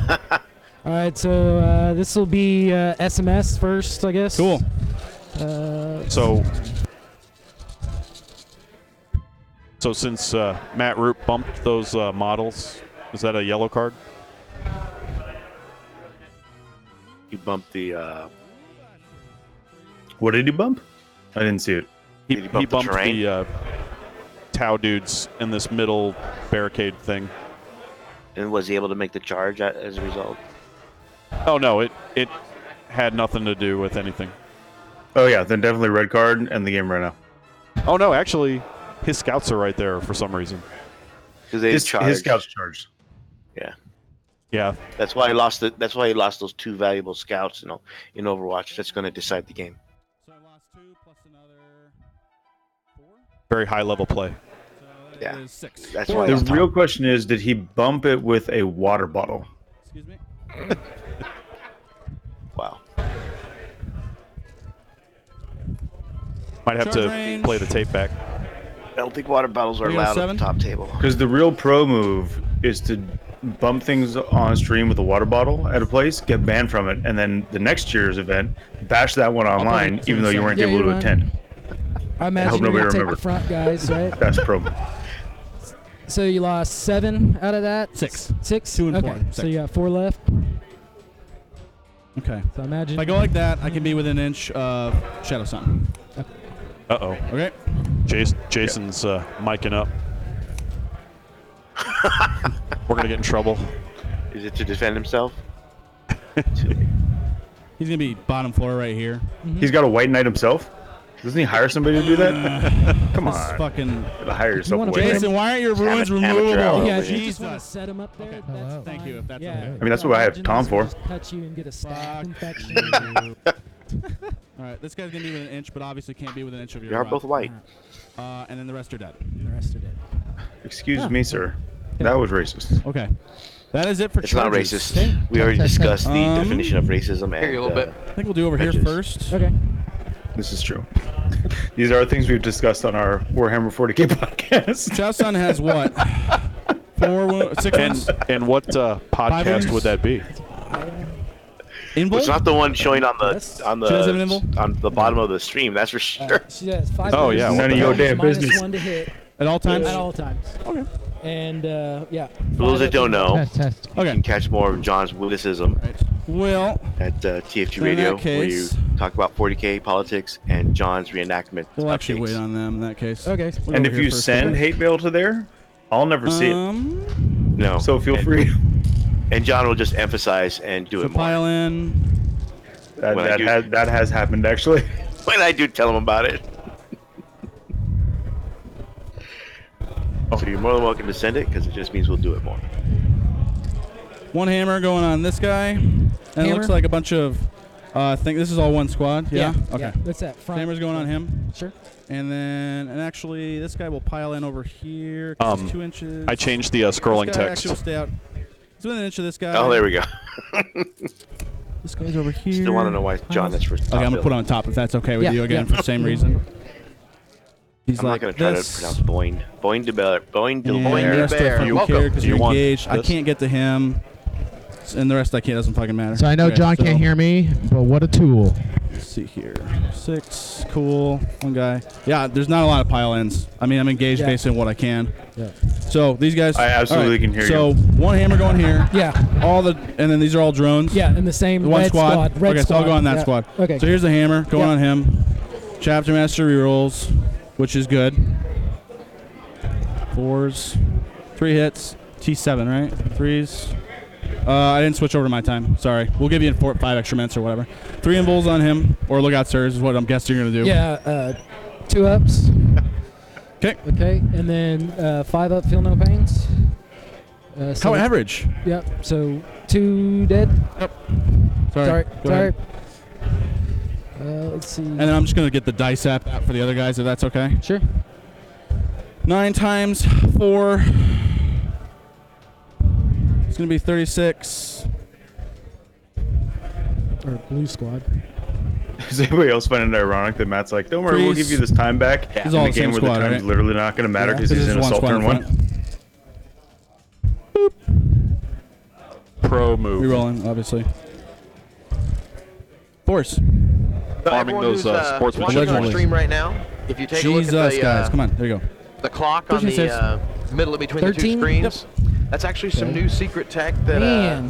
All right. So this will be SMS first, I guess. Cool. So since Matt Root bumped those models, is that a yellow card? You bumped the. What did he bump? I didn't see it. He Did he bump the bumped terrain? Tau dudes in this middle barricade thing. And was he able to make the charge as a result? Oh no, it had nothing to do with anything. Oh yeah, then definitely red card and the game ran out. Oh no, actually, his scouts are right there for some reason. Because they His charged. scouts charged. Yeah. Yeah, That's why he lost it. That's why he lost those 2 valuable scouts, in Overwatch. That's going to decide the game. So I lost 2 plus another 4. very high level play. So that Yeah. is 6. That's why. The he's real top. question is, did he bump it with a water bottle? Excuse me. Wow. Might have Charge to range. play the tape back. I don't think water bottles are We got allowed at 7? the top table. Because the real pro move is to bump things on stream with a water bottle at a place, get banned from it, and then the next year's event, bash that one online, it to even though you the weren't side. able Yeah, to you're attend. I imagine hope you're nobody gonna take the remembered. front guys, right? That's pro move. So you lost 7 out of that. 6. 6. 2 and okay. 4. So 6. you got 4 left. Okay. So imagine. If I go like that, I can be within an inch of Shadow Sun. Uh-oh. Okay. Jason's micing up. We're going to get in trouble. Is it to defend himself? He's gonna be bottom floor right here. He's got a white knight himself. Doesn't he hire somebody to do that? Come This is on, fucking gotta hire yourself a wanna white pay knight. Jason. Why aren't your ruins Amateur removable? hour. yeah, Oh, if you just want to Jesus. set them up there, Okay. that's Thank fine. you, if that's yeah. okay. I mean, that's what I have Imagine Tom this for. just touch you and get a staph Fuck infection. All right, this guy's gonna be within an inch, but obviously can't be within an inch of your. You are rod. both white. And then the rest are dead. The rest are dead. Excuse me, sir. That was racist. Okay. That is it for It's not charges. racist. Okay. We already discussed the Um, definition of racism. Here, And, a little bit. I think we'll do over here Edges. first. Okay. This is true. These are things we've discussed on our Warhammer 40k podcast. Shadow Sun has what? 6 wounds? And what podcast wounds? would that be? Invul? It's not the one showing on the Yes. on She doesn't have an the invul? on the bottom of the stream. That's for sure. She has 5 Oh, wounds, yeah, None of your damn minus business. 1 to hit At all times? at all times. Okay. And yeah. For those that don't know, Test. you Okay. can catch more of John's witticism Right. Well, at TFG In Radio, that where you case- talk about 40k politics and John's reenactment. we'll actually updates. wait on them in that case. Okay. We'll go And over if here you first. send hate mail to there, I'll never see it. No. So feel And- free. And John will just emphasize and do So it more. pile in. when I do- That has happened actually. When I do tell him about it. So you're more than welcome to send it, because it just means we'll do it more. One hammer going on this guy. And it Hammer? looks like a bunch of. I think this is all one squad. Yeah. Okay. Yeah. That's that front. Hammer's going on him. Sure. And then, and actually, this guy will pile in over here. 'cause he's 2 inches. I changed the scrolling This guy text. actually will stay out. He's within an inch of this guy. Oh, there we go. This guy's over here. Still want to know why John that's for Okay, I'm gonna put it on top if that's okay with Yeah, you again yeah. for the same reason. He's I'm like not going to try this. to pronounce Boyne. Boyne de Bear. Boyne de And Boyne the de rest Bear. are fucking Welcome. care 'cause You you're want engaged. I this? can't get to him. And the rest I can't. Doesn't fucking matter. So I know Okay, John so can't hear me, but what a tool. Let's see here. 6. Cool. One guy. Yeah, there's not a lot of pile-ins. I mean, I'm engaged Yeah. based on what I can. Yeah. So these guys. I absolutely all right, can hear so you. one hammer going here. Yeah. And then these are all drones. Yeah. In the same One red squad. Red okay, squad. so I'll go on that yeah. squad. Okay. So here's the hammer going Yeah. on him. Chapter Master rerolls, which is good. 4s, 3 hits, T7, right? 3s. I didn't switch over to my time. Sorry. We'll give you 5 extra minutes or whatever. 3 invulns on him, or lookout sirs is what I'm guessing you're gonna do. Yeah. 2 ups. 'Kay. Okay. And then 5 up. Feel no pains. How average? Yep. So 2 dead. Sorry. Go ahead. Let's see. And then I'm just gonna get the dice app out for the other guys if that's okay. Sure. 9 times 4. It's gonna be 36. Or blue squad. Is anybody else finding it ironic that Matt's like, don't worry, we'll Threes. give you this time back It's in all the the game same where squad, the time's right? literally not going to matter Yeah. because he's in This is assault one turn squad in 1. Pro move. Rerolling, obviously. Force. Farming Everyone those who's, sportsmanship watching our Allegedly. stream right now, if you take a look Jesus, at the, guys. Come on. There you go. the clock on 13 the middle of between the 13? two screens, that's actually some Okay. new secret tech that Man.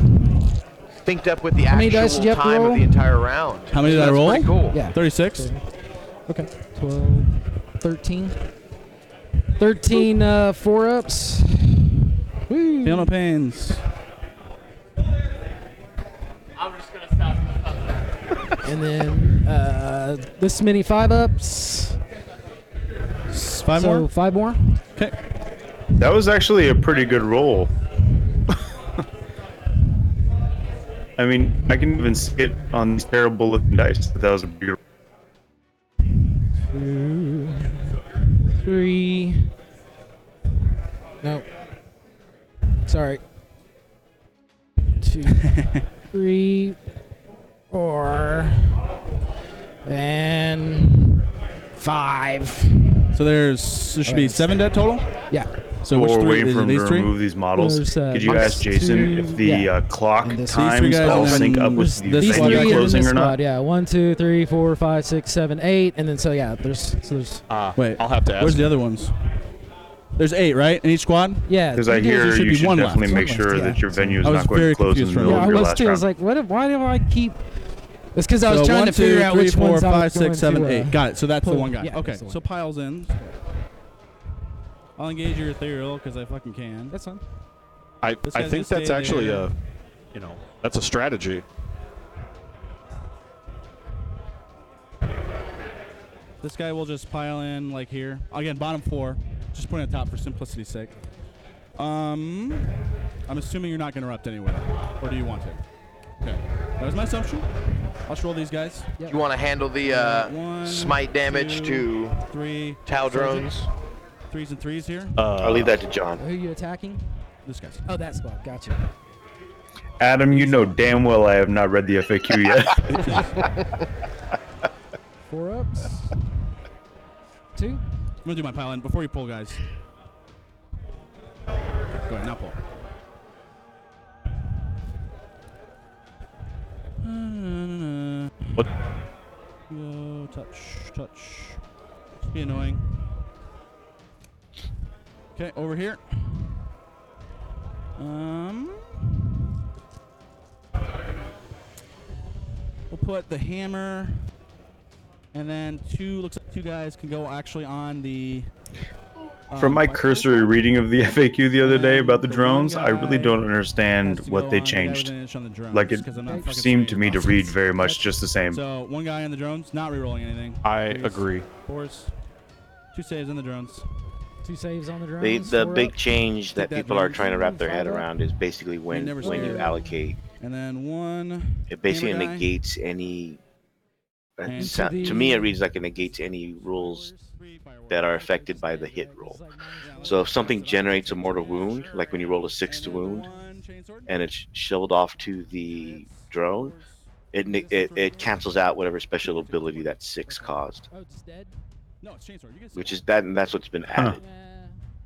synced up with the How many actual dice did you have to time roll? of the entire round. How many So did I that's roll? Pretty cool. Yeah. 36. Okay. 12, 13. 13 4-ups. Woo. Feel no pains. And then this many 5-ups. 5 So more? 5 more. Okay. That was actually a pretty good roll. I mean, I can even see it on these terrible looking dice. That was a beautiful. 2, 3. No. Sorry. 2, 3, 4, and 5. So there should be 7 dead total. Yeah. So which We're 3 waiting is for it? him These to 3? remove these models. There's, Could you ask Jason 2, if the yeah. clock And this- These 3 times guys all and sync then up with the this These squad. three venue and then closing this or not? squad, yeah. 1, 2, 3, 4, 5, 6, 7, 8, and then so yeah, there's Wait, I'll have to ask. where's the other ones? There's 8, right, in each squad? yeah. Because I you hear should you be should one definitely left. make One sure left, that yeah. your venue is I was not going very to close in confused the from middle Yeah, of I your was last too. I was round. like, why do I keep? It's because I was So trying 1, to figure 2, out 3, which 4, ones I 5, was 6, 7, going to, 8. Got it. So that's the pull. one guy. Yeah, Okay, that's the so one. piles in. I'll engage your ethereal because I fucking can. That's fine. I This guy's think gonna that's stay actually there. that's a strategy. This guy will just pile in like here. Again, bottom 4. Just putting it top for simplicity's sake. I'm assuming you're not going to erupt anyway. Or do you want to? Okay. That was my assumption. I'll just roll these guys. You want to handle the 1, smite damage 2, to 3. Tau Sergeant. drones? 3s and 3s here. I'll leave that to John. Who are you attacking? This guy's. Oh, that squad. Gotcha. Adam, you know damn well I have not read the FAQ yet. 4 ups. 2. I'm going to do my pile in before you pull, guys. Go ahead, now pull. What? Go, touch. Just be annoying. Okay, over here. We'll put the hammer, and then looks like 2 guys can go actually on the. From my marker. cursory reading of the FAQ the other day about the And drones, one I really guy don't understand has to what go they on the guy with changed. an inch on the drones, Like it 'cause I'm not fucking seemed to swinging me to across. read very much just the same. So 1 guy on the drones, not rerolling anything. I 3s, agree. 4s, 2 saves on the drones. 2 saves on the drones. The 4 big up. change that that people are drone. trying to wrap their head 5 up. around is basically when never you scared. allocate. And then 1. It basically hammer guy. negates any. And To me, it reads like it negates any rules that are affected by the hit roll. So if something generates a mortal wound, like when you roll a 6 to wound, and it's shoveled off to the drone, it cancels out whatever special ability that 6 caused, Oh, it's dead. No, it's chainsword. You can which is that, and that's what's been added. Yeah.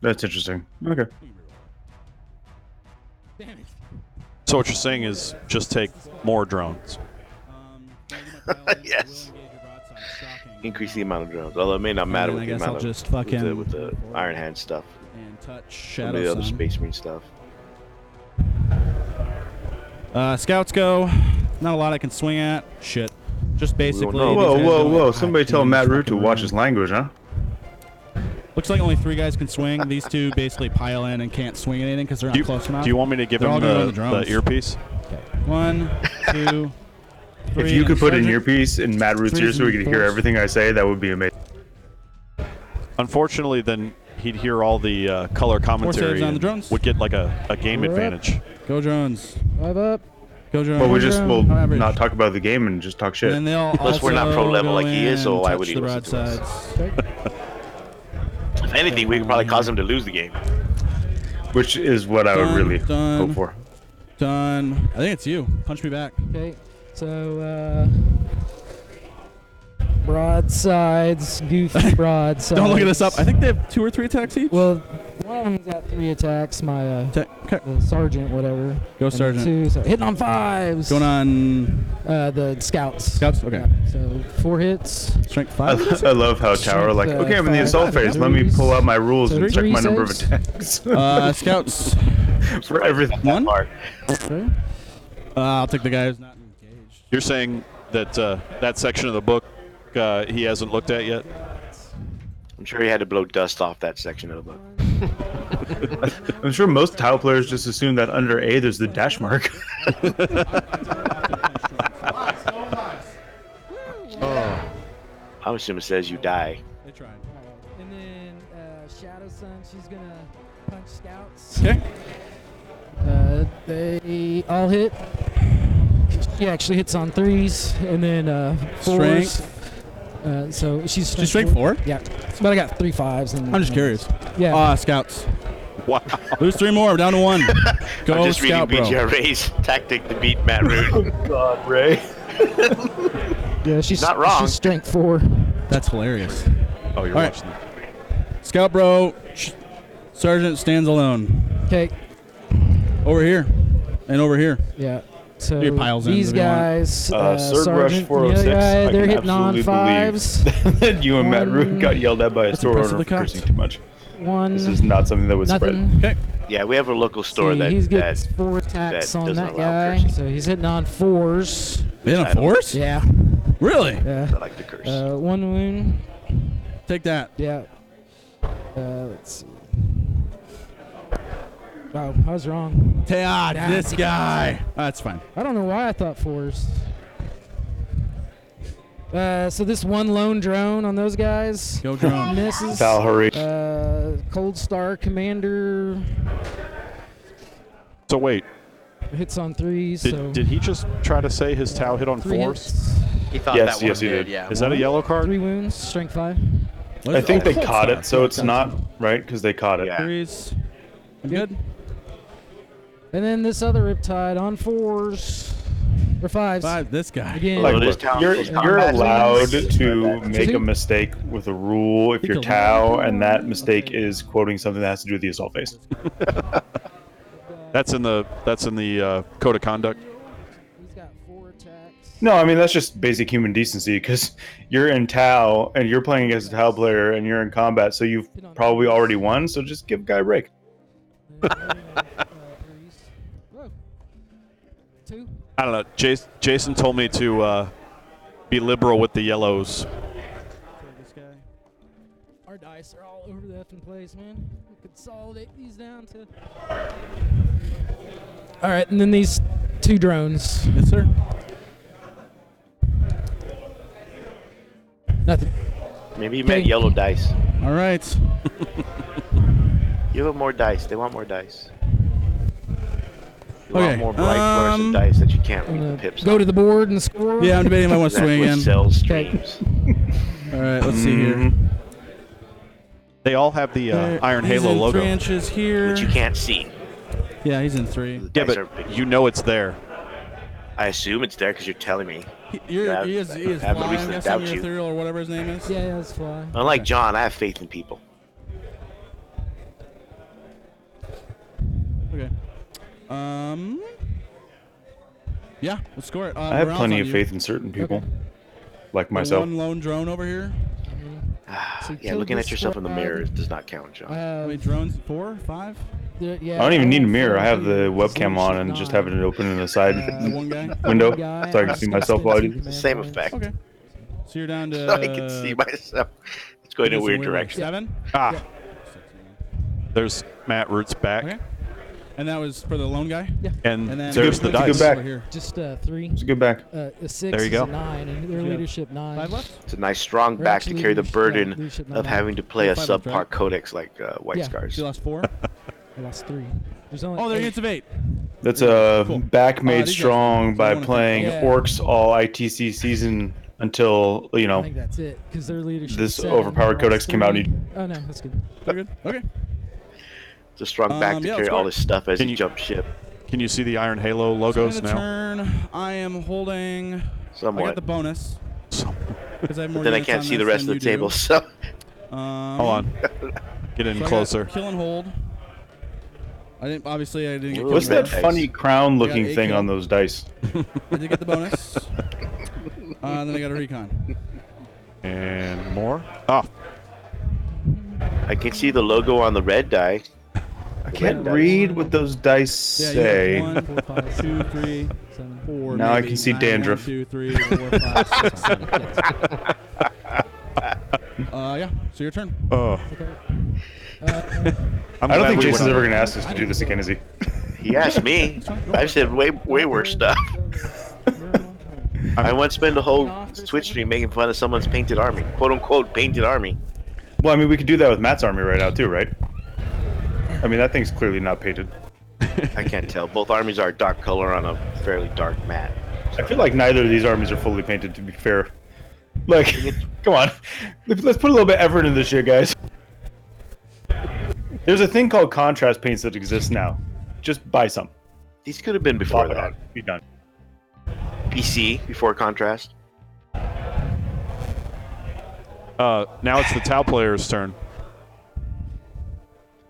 That's interesting. Okay. Damn it. So what you're saying is just take more drones. Yes. Increase the amount of drones, although it may not matter then with I the guess amount I'll of just fucking with the Iron Hand stuff, and touch some of Shadow the other Sun. Space Marine stuff. Scouts go. Not a lot I can swing at. Shit. Just basically. know. these Whoa, guys whoa, go whoa! at Somebody tell actions, Matt Root to fucking watch around. his language, huh? Looks like only 3 guys can swing. These 2 basically pile in and can't swing anything because they're not Do you, close enough. do you want me to give They're all him gonna go on the the drones. earpiece? 1, 2, 3. If you could and put an Sergeant. earpiece in Matt Root's ear so he could hear everything I say, that would be amazing. Unfortunately, then he'd hear all the color commentary saves on the and drones. would get like a game We're up. advantage. Go drones. 5 up. Go drones. Well, we just will Average. not talk about the game and just talk And shit. then they'll Plus, we're not also pro level go like he is, so in, why touch would he the listen to us? broadsides. If anything, we could probably cause him to lose the game. Which is what I would really Done. hope for. Done. I think it's you. Punch me back. Okay. So, broadsides, goofy broadsides. Don't look at this up. I think they have 2 or 3 attacks each. Well, one of them's got 3 attacks. My Okay. the sergeant, whatever. Go And sergeant. 2, so hitting on 5s. Going on The scouts. scouts. Okay. Yeah, so 4 hits. Strength I, 5. I love how Tower like, Strength, okay, I'm in the five, assault phase. Let me pull out my rules So and check 3 my number of saves? attacks Scouts. for everything. One. Part. Okay. I'll take the guy who's not engaged. You're saying that that section of the book he hasn't looked at yet? I'm sure he had to blow dust off that section of the book. I'm sure most tile players just assume that under A there's the dash mark. I would assume it says you die. They tried. And then Shadow Sun, she's gonna punch scouts. Okay. They all hit. She actually hits on 3s, and then 4s. Strength. So she's strength 4? Yeah. But I got 3 5s. And I'm just curious. Yeah. Scouts. Wow. Lose 3 more. We're down to 1. Go, I'm just Scout reading Bro. BGRA's tactic to beat Matt Root. God, Ray. Yeah, she's not wrong. She's strength 4. That's hilarious. Oh, you're All right. watching. Scout Bro, Sergeant stands alone. Okay. Over here. And over here. Yeah. So Your piles in these if you want. guys, Surge Rush Sergeant, 406. the other guy, I they're can hitting on absolutely 5s. believe that you and Matt Root One- got yelled at by a That's store owner for impressively cocked. cursing too much. One. This is not something that would Nothing. spread. Okay. Yeah, we have a local store See, that he's that getting 4 attacks that on doesn't that allow guy. cursing. So he's hitting on 4s. They in a I don't- force? Yeah. Really? Yeah. I like to curse. 1 wound. Take that. Yeah. Let's see. Oh, I was wrong. This guy. That's fine. I don't know why I thought 4s. So this one lone drone on those guys Go drone. misses. Valkyrie. Cold Star Commander So wait, hits on 3s. so did he just try to say his Tau hit on 3 4s? hits, He thought Yes, that one yes, he did. Yeah. Is that a yellow card? 3 wounds, strength 5. I think they caught it, so it's not right because they caught it. Yeah. Threes. I'm good. And then this other Riptide on 4s or 5s. 5. This guy. Again. Like, Well, look, this town you're is you're combat allowed zones. to make a mistake with a rule if He you're killed Tau, and that mistake is quoting something that has to do with the assault phase. That's in the code of conduct. He's got 4 attacks. No, I mean that's just basic human decency because you're in Tau and you're playing against a Tau player and you're in combat, so you've probably already won. So just give a guy a break. Whoa. 2. I don't know. Jason told me to be liberal with the yellows. This guy. Our dice are all over the effing place, man. We consolidate these down to. All right, and then these 2 drones. Yes, sir. Nothing. Maybe you meant Okay. yellow dice. All right. Give them more dice. They want more dice. You Okay, want more bright fluorescent um, dice that you can't I'm read the gonna pips go on. to the board and score. Yeah, I'm debating if I want to That's swing what again. sells Okay. streams. All right, let's see here. They all have the Iron He's Halo in logo. 3 inches here. Which you can't see. Yeah, he's in 3. The Yeah, dice but are big. you know it's there. I assume it's there because you're telling me. He is I have no flying. reason I'm to guessing doubt your you. ethereal or whatever his name is. Yeah, that's fly. Unlike John, I have faith in people. Okay. Yeah, let's score it. I have Morale's plenty on of you. faith in certain people, like The myself. One lone drone over here. So Yeah, killed looking at this yourself in the squad. mirror does not count, John. How many drones? 4, 5? Yeah, I don't even need a mirror. I have four, the webcam on and just have it open in the side One guy. window guy, so I can see myself while I do. Same effect. Okay. So you're down to. So I can see myself. It's going in a weird direction. 7. Ah, there's Matt Root's back, Okay. And that was for the lone guy. Yeah. and, And then there's the It's a good dice. back. Over here. Just 3. It's a good back. A 6 There you is go. a 9, and their Yeah. leadership 9. 5 left. It's a nice strong Or back to actually carry the leadership- burden leadership of 9. having to play a 5 left, subpar right? codex like White Yeah. Scars. You lost 4. I lost 3. There's only Oh, they're 8. units of 8. That's a Cool. back made these guys- strong by wanna- playing Yeah. Orcs all ITC season until, you I know, think that's it, because their leadership. this 7, overpowered I codex lost came out 3. and Oh no, that's good. They're good. Okay. It's a strong back to Yeah, carry let's all go. his stuff as Can he you- jumps ship. Can you see the Iron Halo So logos in the now? turn, I am holding. I got Somewhat. the bonus because I have more. But then I units can't on see the this rest of than the you table, do. so Hold on. Get in So I got closer. Kill and hold. I didn't. Obviously, I didn't get. what's killed that yet. funny crown looking I got a thing kill. on those dice? I did get the bonus. Then I got a recon. And more. Ah, I can see the logo on the red die. I can't read what those dice Yeah, say. you have 1, 2, 3, 4. Now I maybe. can see 9, dandruff. 1, 2, 3, 4, 5, 6, 7. Yeah. So your turn. I'm I don't glad think we Jason's went ever on. going to ask us to do this again, is he? He asked me. I've said way worse stuff. I once spent a whole Twitch stream making fun of someone's painted army, quote unquote painted army. Well, I mean, we could do that with Matt's army right now, too, right? I mean, that thing's clearly not painted. I can't tell. Both armies are dark color on a fairly dark mat. I feel like neither of these armies are fully painted, to be fair. Like, come on. Let's put a little bit of effort into this shit, guys. There's a thing called contrast paints that exists now. Just buy some. These could have been before Pop it that. on. Be done. PC before contrast. Now it's the Tau player's turn.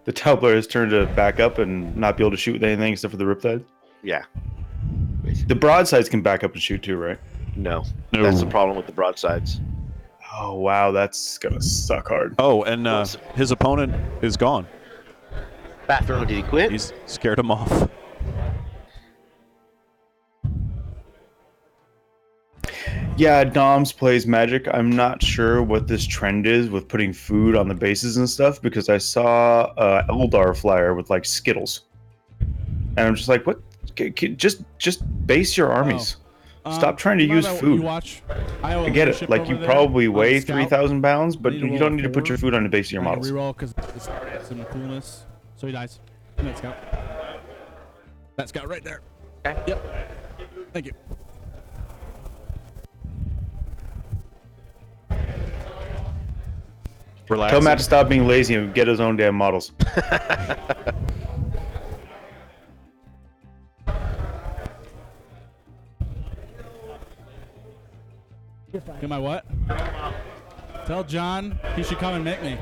The Tau player's turn to back up and not be able to shoot with anything except for the riptide. Yeah. The broadsides can back up and shoot too, right? No. No. That's the problem with the broadsides. Oh, wow. That's going to suck hard. Oh, and his opponent is gone. Baxter, did he quit? He's scared him off. Yeah, Doms plays Magic. I'm not sure what this trend is with putting food on the bases and stuff because I saw Eldar flyer with like Skittles, and I'm just like, what? Just base your armies. Stop trying to use food. I get it. Like you probably weigh 3,000 pounds, but you don't need to put your food on the base of your models. Reroll because it's some coolness. So he dies. And that scout. That scout right there. Okay. Yep. Thank you. Relax. Tell Matt to stop being lazy and get his own damn models. Get my what? Tell John he should come and make me.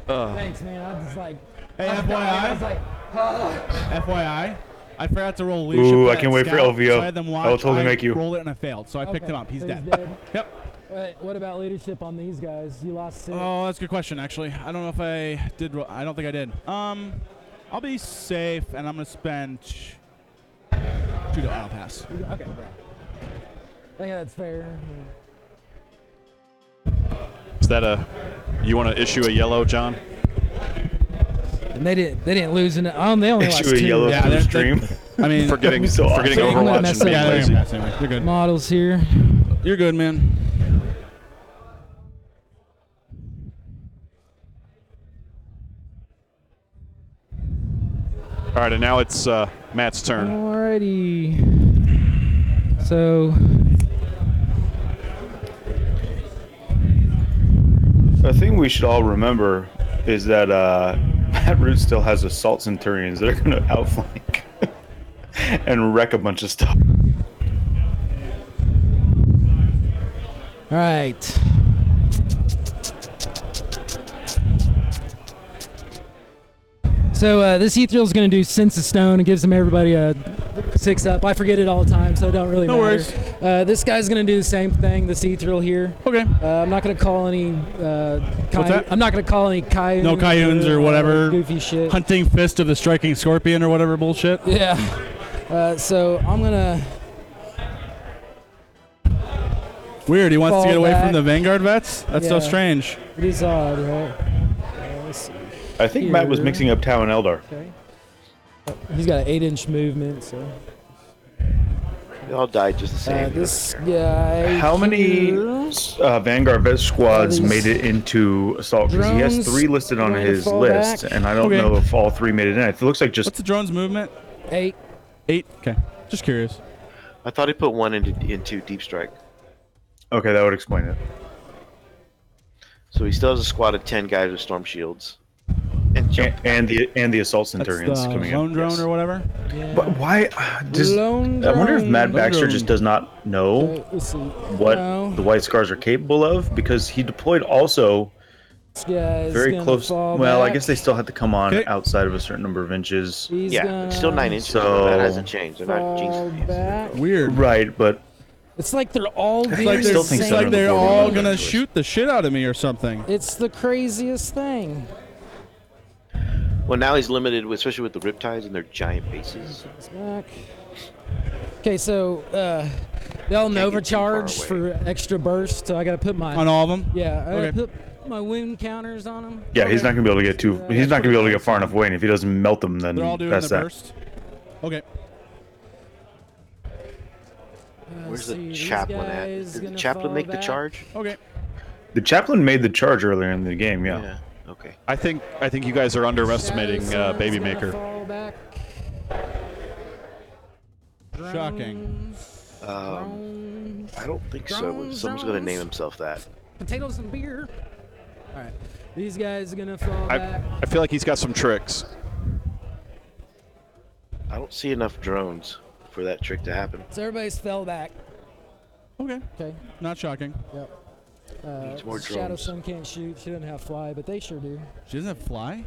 Thanks, man. I was just like, Hey, I FYI. was like, FYI. I forgot to roll leadership. Ooh, for I that can't wait for scout, LVO. So I had them watch. I will totally I make you. rolled it and I failed, so I picked okay, him up. He's so dead. Yep. Wait, what about leadership on these guys? You lost 6. Oh, that's a good question, actually. I don't know if I did. I don't think I did. I'll be safe, and I'm gonna spend 2 to auto pass. Okay, bro. I think that's fair. Is that a? You want to issue a yellow, John? And they didn't lose in it. They only lost Issue a 2 yellow Yeah, through they're- stream. I mean, Forgetting so awesome. forgetting I'm gonna Overwatch mess and being up. yeah, they're lazy. gonna pass anyway. You're good. models here. You're good, man. All right, and now it's Matt's turn. Alrighty. So The thing we should all remember is that Matt Root still has assault centurions that are going to outflank and wreck a bunch of stuff. all right. So this Ethereal is going to do Sense of Stone. It gives them everybody a 6 up. I forget it all the time, so it don't really No matter. worries. This guy's going to do the same thing. This Ethereal here. Okay. I'm not going to call any. What's that? I'm not going to call any Kayuns. No Kayuns or whatever. Goofy shit. Hunting fist of the striking scorpion or whatever bullshit. Yeah. So I'm gonna. Weird. He wants to Fall get away back. from the Vanguard vets. That's so Yeah. strange. It is odd, right? Let's see. I think Matt was Here. mixing up Tau and Eldar. Okay. He's got an 8-inch movement, so. They all died just the same. This guy. How many here- Vanguard vet squads these made it into assault? Because he has drones 3 listed on going to his fall list, back. and I don't Okay. know if all 3 made it in. It looks like just What's the drone's movement? 8. 8. Okay. Just curious. I thought he put one into Deep Strike. okay. That would explain it. So he still has a squad of 10 guys with storm shields. And jump. And the assault That's centurions the coming lone in. drone Yes. or whatever. Yeah. But why? Lone I wonder if drone. Matt Baxter drone. just does not know Okay, let's see. what No, the White Scars are capable of because he deployed also this guy is very gonna close. fall Well, I back. guess they still had to come on Okay. outside of a certain number of inches. He's Yeah, gonna it's still 9 inches. So- So that hasn't changed. They're not fall jinxing back. Weird. Right, but It's like they're all doing Like the they're, still think it's same. like they're Center all before gonna we shoot the shit out of me or something. It's the craziest thing. Well, now he's limited, especially with the Riptides and their giant bases. It's back. Okay, so They'll Can't get too far overcharge away. for extra burst, so I gotta put my On all of them? yeah. I Okay. gotta put my wound counters on them. Yeah, he's not gonna be able to get too. He's not gonna be able to get far enough away, and if he doesn't melt them, then They're all doing that's the that. burst. Okay. Where's the chaplain at? Did the chaplain make the charge? Okay. The chaplain made the charge earlier in the game. Yeah. Yeah. Okay. I think you guys are underestimating Baby Maker. Shocking. I don't think so. Someone's gonna name himself that. Potatoes and beer. All right, these guys are gonna fall back. I feel like he's got some tricks. I don't see enough drones for that trick to happen. So everybody's fell back. Okay. Okay. Not shocking. Yep. Needs more Shadow drones. Sun can't shoot. She doesn't have fly, but they sure do. She doesn't have fly?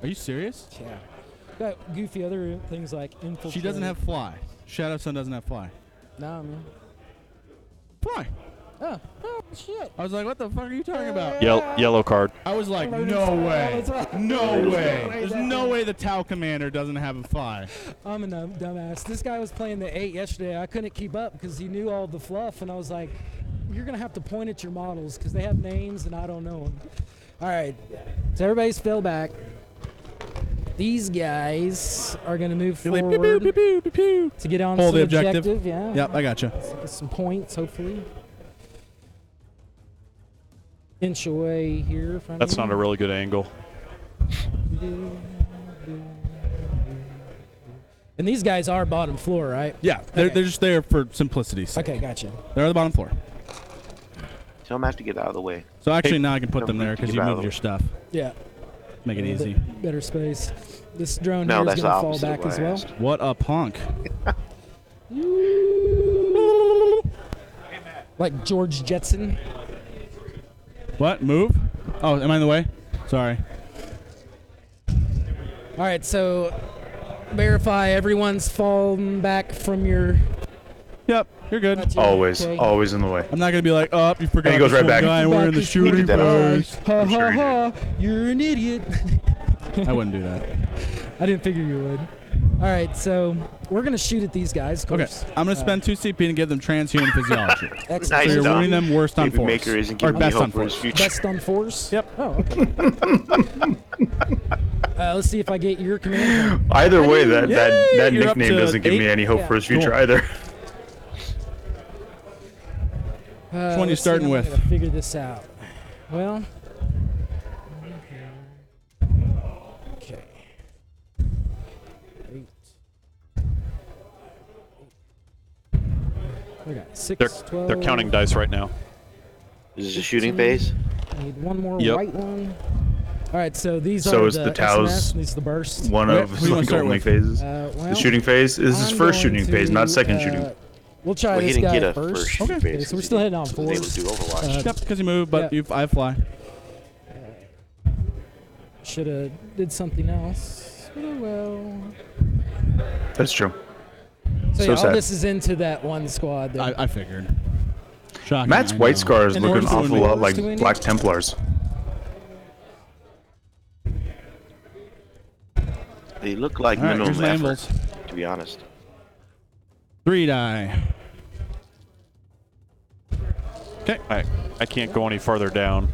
Are you serious? Yeah. Got goofy other things like infiltrate. She doesn't have fly. Shadow Sun doesn't have fly. Nah, man. Fly. Oh shit. I was like, what the fuck are you talking about? Yellow card. I was like, no way. No way. There's no way the Tau commander doesn't have a fly. I'm a dumbass. This guy was playing the 8 yesterday. I couldn't keep up because he knew all the fluff, and I was like, you're going to have to point at your models because they have names and I don't know them. All right. So everybody's fell back. These guys are going to move You're like, forward pew, pew, pew, pew, pew. to get on Hold some the objective. Yeah. Yep, I gotcha. Get some points, hopefully. Inch away here from That's you. not a really good angle. And these guys are bottom floor, right? Yeah, they're just there for simplicity's sake. Okay, gotcha. They're on the bottom floor. Tell him I have to get out of the way. So actually now I can put them Don't there forget to because get you out of moved the your stuff. Yeah. Make it A little easy. bit better space. This drone No, here is that's going the to fall opposite of back what as I well. asked. What a punk. Like George Jetson. What? Move? Oh, am I in the way? Sorry. All right, so verify everyone's fallen back from your. Yep, you're good. Gotcha. Always, Okay. always in the way. I'm not going to be like, oh, you forgot And he goes this right one back. guy and we're in the Back is shooting Look at that. phase. Ha I'm sure ha you ha! You're an idiot. I wouldn't do that. I didn't figure you would. All right, so we're gonna shoot at these guys. Of Okay, course. I'm going to spend 2 CP and give them transhuman physiology. Excellent. So Nice you're done. ruining them worst on Baby force. Maker isn't Or giving me best on hope for his force. future. Best on force. Yep. Oh, okay. Let's see if I get your command. Either way, that Yay, you're up nickname to doesn't give me 8. any hope Yeah. for his future Cool. either. Which one you Let's see, starting I'm with? gonna figure this out. Well. Okay. 8. We got 6, 12. They're counting dice right now. Is this a shooting phase? I need one more Yep. white one. All right, so these So are is the the Tao's SMS, these are the bursts. One Okay, of who his you wanna like start only with? phases. Well, The shooting phase. This is his I'm first going shooting phase, not to, second shooting. We'll try Well, he this didn't guy get a first. first shooting Okay. phase. So we're still hitting on He was able fours. to do Overwatch. Yep, because you moved, but Yeah. I fly. Should have did something else. Oh well. That's true. So, So yeah, all sad. this is into that one squad. Then. I figured. Shocking. Matt's I White know. Scar is And looking then an awful doing lot yours like to Indy? Black Templars. They look like All right, minimum here's my effort, Lambles. to be honest. 3 die. Okay. I can't go any further down.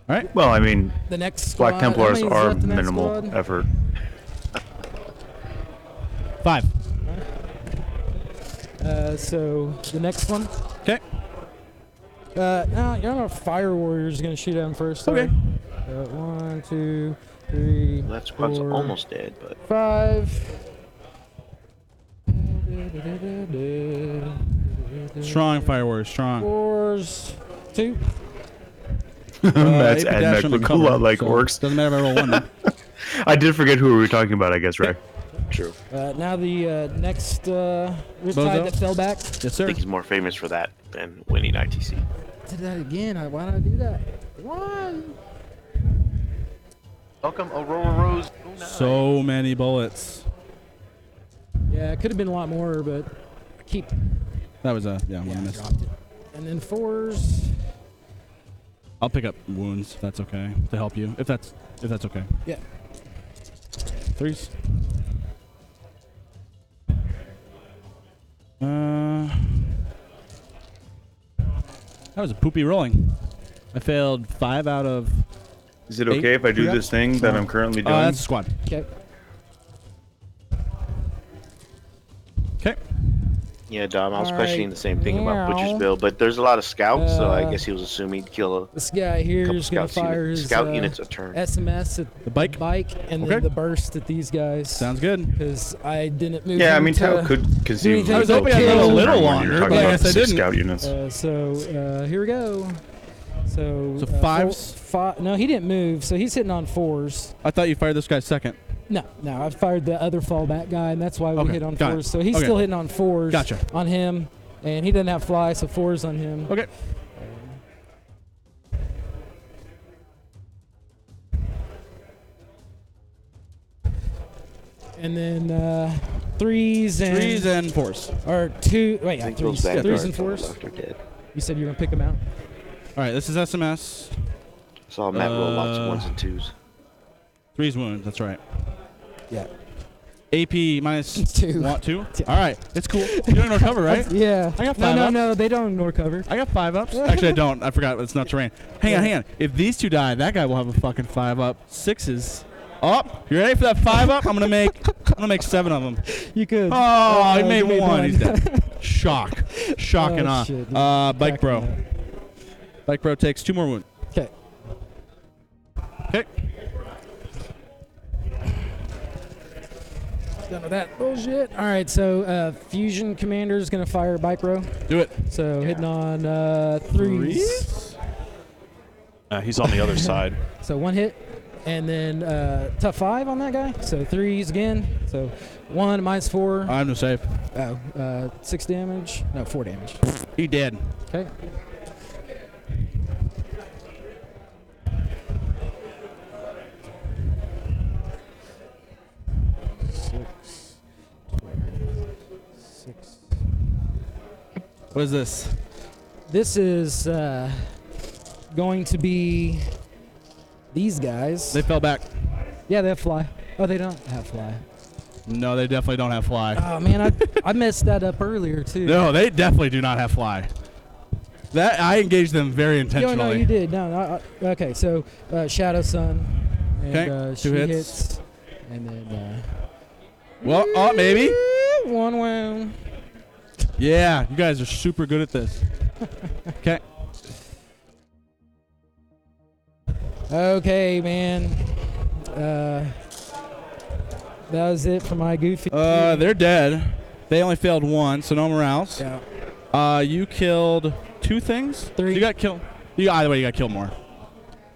All right. Well, I mean, The next squad. Black Templars how many's are left in that minimal squad? effort. 5. So the next one. Okay. No, you're not a fire warrior. Is gonna shoot at him first. Okay. Sorry. 1, 2, 3, That squad's 4, almost dead, but 5. Strong fire warrior. Strong. 4s, 2. Matt's AP ad dash mech under look a cover, lot like so orcs. Doesn't matter if I roll 1 then. I did forget who we were talking about, I guess, right? true. Now the next Bozo? Riptide that fell back. Yes, I sir. think he's more famous for that than winning ITC. Did that again. Why did I do that? Why? Welcome, Aurora Rose. So many bullets. Yeah, it could have been a lot more, but I keep That was one I I missed. dropped it. And then 4s. I'll pick up wounds if that's okay to help you. If that's okay. Yeah. 3s. That was a poopy rolling. I failed 5 out of. Is it okay if I do this thing that I'm currently doing? That's a squad. Okay. Okay. Yeah, Dom, I was All questioning right. the same thing about Meow. Butcher's Bill, but there's a lot of scouts, so I guess he was assuming he'd kill This guy a here couple is going to fire his scout units a turn. SMS at The bike? and Okay. then the burst at these guys. Sounds good. Because I didn't move. Yeah, I him mean, to- Tao could conceivably I was hoping go I'd to go a the little turn when longer, you're talking but I about guess I 6 didn't. scout units. So here we go. So fives? No, he didn't move, so he's hitting on 4s. I thought you fired this guy second. No, I fired the other fallback guy, and that's why we Okay, hit on got it. 4s. So he's Okay. still hitting on 4s Gotcha. on him, and he doesn't have fly, so 4s on him. Okay. And then 3s and 3s and 4s. or 2. Wait, I yeah, think those 3s, 3s vanguards and on the 4s. left are dead. You said you were gonna pick them out. All right, this is SMS. Saw Matt roll lots of 1s and 2s. 3's wounds. That's right. Yeah. AP minus 2. 2. All right, it's cool. You don't recover, right? Yeah. I got no, 5 no, ups. no. They don't ignore cover. I got 5 ups. Actually, I don't. I forgot. It's not terrain. Hang on. If these 2 die, that guy will have a fucking 5 up. 6s. Up. You ready for that 5 up? I'm gonna make 7 of them. You could. Oh, he you made 1. He's dead. Shocking Oh, on. shit, dude. Bike bro. Cracking Bike bro takes 2 more wounds. Okay. Okay. Done with that bullshit. All right, so Fusion Commander is gonna fire Bike Row. Do it. So hitting on 3s. He's on the other side. So 1 hit, and then tough 5 on that guy. So 3s again. So 1 minus 4. I'm no safe. 6 damage. No, 4 damage. He dead. Okay. What is this? This is going to be these guys. They fell back. Yeah, they have fly. Oh, they don't have fly. No, they definitely don't have fly. Oh man, I messed that up earlier too. No, they definitely do not have fly. That I engaged them very intentionally. No, you did. Okay, so Shadow Sun. And, Okay, 2 she hits. And then. Well, maybe. 1 wound. Yeah, you guys are super good at this. Okay. Okay, man. That was it for my goofy. They're dead. They only failed 1, so no morales. Yeah. You killed 2 things. 3. So you got killed. Either way, you got killed more.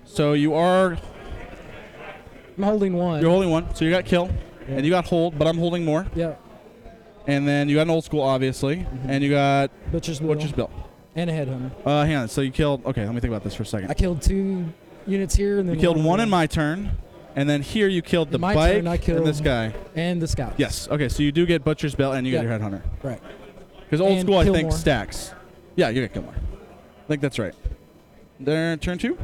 So you are. I'm holding 1. You're holding 1. So you got kill, and you got hold, but I'm holding more. Yep. And then you got an old school, obviously, and you got Butcher's Bill. Butcher's Bill. And a headhunter. Hang on. So you killed. Okay, let me think about this for a second. I killed 2 units here, and then You killed 1 in in my turn, and then here you killed the In my bike turn, I killed- and this guy. and the scout. Yes. Okay, so you do get Butcher's Belt and you get Yeah. your Headhunter. Right. Because old And school, I kill think, more. stacks. Yeah, you get kill more. I think that's right. There, turn 2.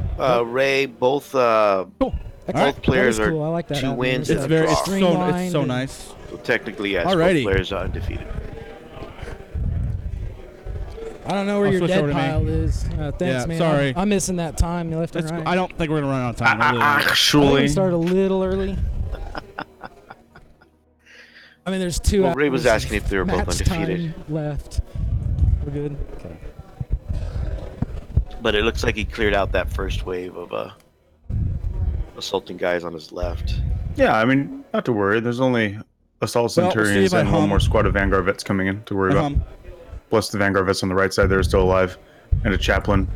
Ray, both Cool. Actually, both players that is are cool. I like that 2 idea. wins It's and a very, draw. it's so Streamlined nice. So technically, yes, Alrighty. both players are undefeated. I don't know where I'll your switch dead over to me. pile is. Thanks, Yeah, man. sorry. I'm missing that time left and That's, right. I don't think we're gonna run out of time. I really don't. I think Actually, we started a little early. I mean, there's 2 Well, Ray was hours asking if they were both max undefeated. time left. We're good. Okay. But it looks like he cleared out that first wave of assaulting guys on his left. yeah, I mean, not to worry. There's only Assault Well, we'll see Centurions if I and 1 hum. more squad of Vanguard vets coming in to worry about. Um, Plus the Vanguard vets on the right side, they're still alive. And a chaplain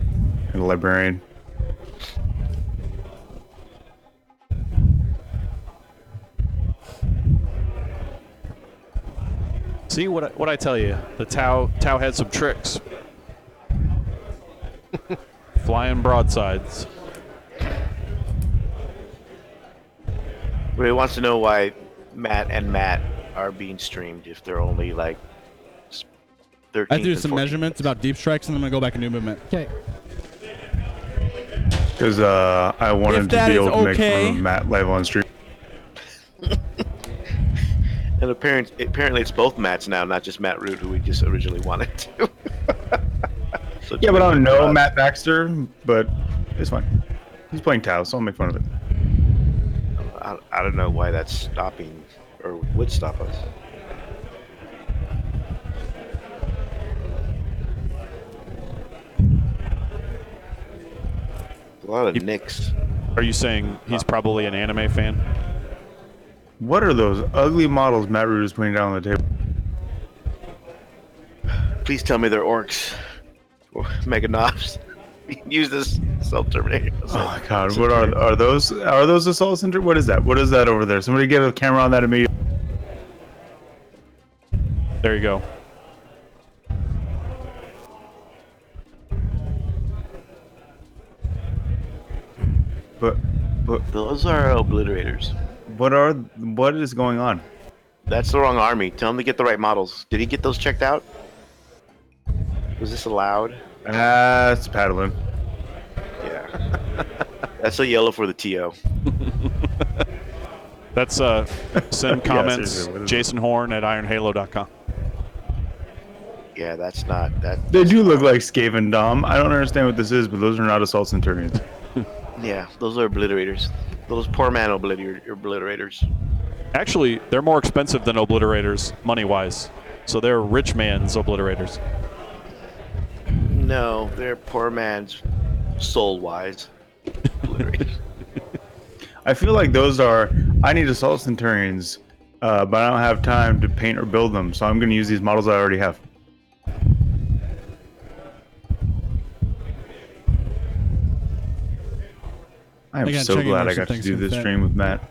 and a librarian. See what I tell you? The Tau had some tricks. Flying broadsides. Ray wants to know why Matt and Matt are being streamed if they're only like 13. I do some measurements about deep strikes, and I'm gonna go back and do movement. Okay. Because I wanted If to that be is able to make okay. fun of Matt live on stream. And apparently it's both Matts now, not just Matt Root, who we just originally wanted to. So Yeah, but I don't know Gerard- Matt Baxter, but it's fine. He's playing Tau, so I'll make fun of it. I don't know why that's stopping or would stop us. A lot of nicks. Are you saying he's probably an anime fan? What are those ugly models Matt Root is putting down on the table? Please tell me they're orcs or meganobs. We can use this self-terminator. Oh my god, what are those? Are those assault center? What is that? What is that over there? Somebody get a camera on that immediately. There you go. But Those are obliterators. what is going on? That's the wrong army. Tell him to get the right models. Did he get those checked out? Was this allowed? It's paddling. Yeah. That's a yellow for the TO. That's send comments seriously, what is Jason Horn at ironhalo.com. Yeah, that's not that. They do look like Skaven Dom. I don't understand what this is, but those are not assault centurions. Yeah, those are obliterators. Those poor man obliterators. Actually, they're more expensive than obliterators money-wise. So they're rich man's obliterators. No, they're poor man's soul-wise obliterators. I feel like those are. I need assault centurions, but I don't have time to paint or build them, so I'm going to use these models I already have. I am Again, so checking glad if I got to things do can this fit. stream with Matt.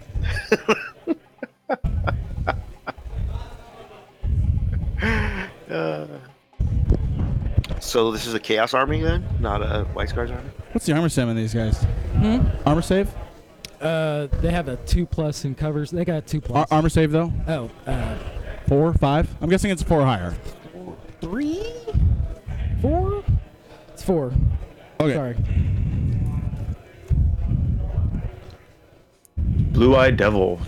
So this is a Chaos Army then, not a White Scars Army? What's the armor save on these guys? Armor save? They have a 2+ in covers. They got 2+. Armor save though? Oh, 4, 5? I'm guessing it's 4 or higher. 3, 4. It's 4. Okay. Sorry. Blue-Eyed Devil,